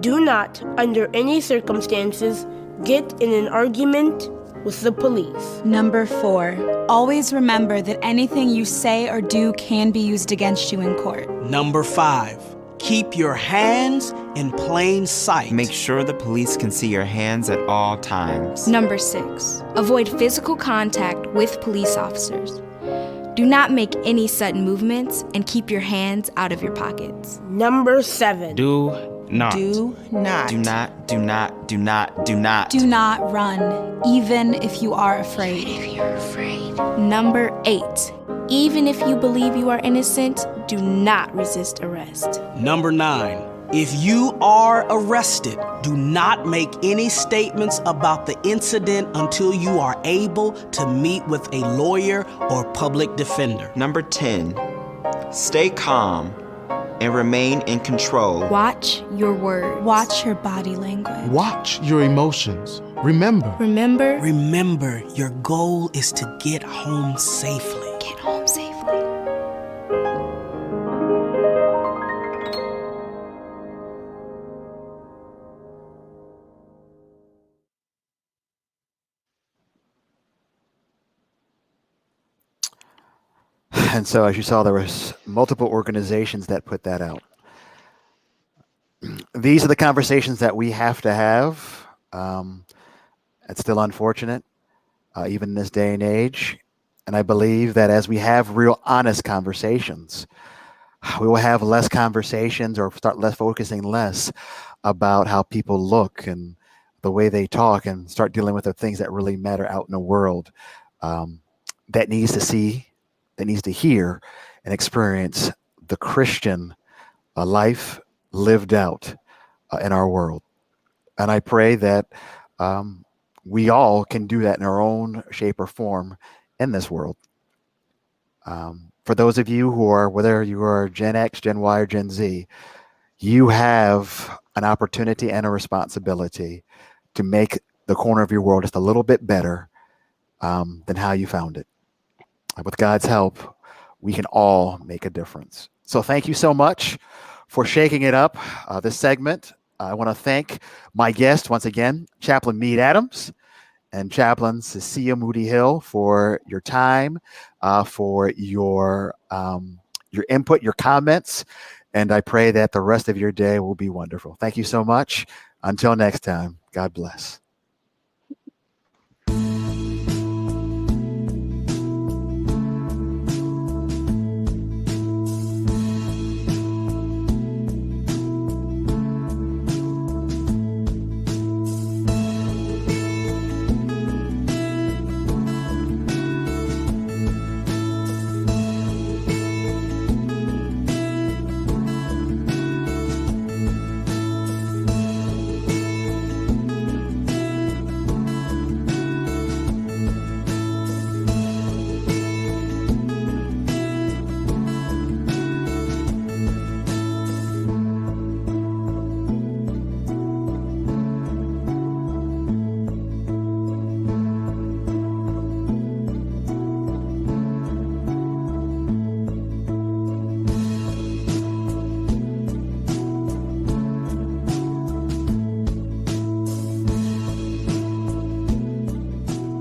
do not, under any circumstances, get in an argument with the police. Number 4, always remember that anything you say or do can be used against you in court. Number 5, keep your hands in plain sight. Make sure the police can see your hands at all times. Number 6, avoid physical contact with police officers. Do not make any sudden movements and keep your hands out of your pockets. Number 7, Do not. Do not. Do not, do not, do not, do not. Do not run, even if you are afraid. If you're afraid. Number 8, even if you believe you are innocent, do not resist arrest. Number 9, if you are arrested, do not make any statements about the incident until you are able to meet with a lawyer or public defender. Number 10, stay calm and remain in control. Watch your words. Watch your body language. Watch your emotions. Remember. Remember, your goal is to get home safely. Get home safely. And so, as you saw, there was multiple organizations that put that out. These are the conversations that we have to have. It's still unfortunate, even in this day and age. And I believe that as we have real honest conversations, we will have less conversations or start focusing less about how people look and the way they talk, and start dealing with the things that really matter out in the world, that needs to see, that needs to hear and experience the Christian life lived out in our world. And I pray that we all can do that in our own shape or form in this world. For those of you who are, whether you are Gen X, Gen Y, or Gen Z, you have an opportunity and a responsibility to make the corner of your world just a little bit better than how you found it. With God's help, we can all make a difference. So thank you so much for shaking it up this segment. I want to thank my guest once again, Chaplain Meade Adams and Chaplain Cecile Moody Hill, for your time, for your input, your comments, and I pray that the rest of your day will be wonderful. Thank you so much. Until next time, God bless.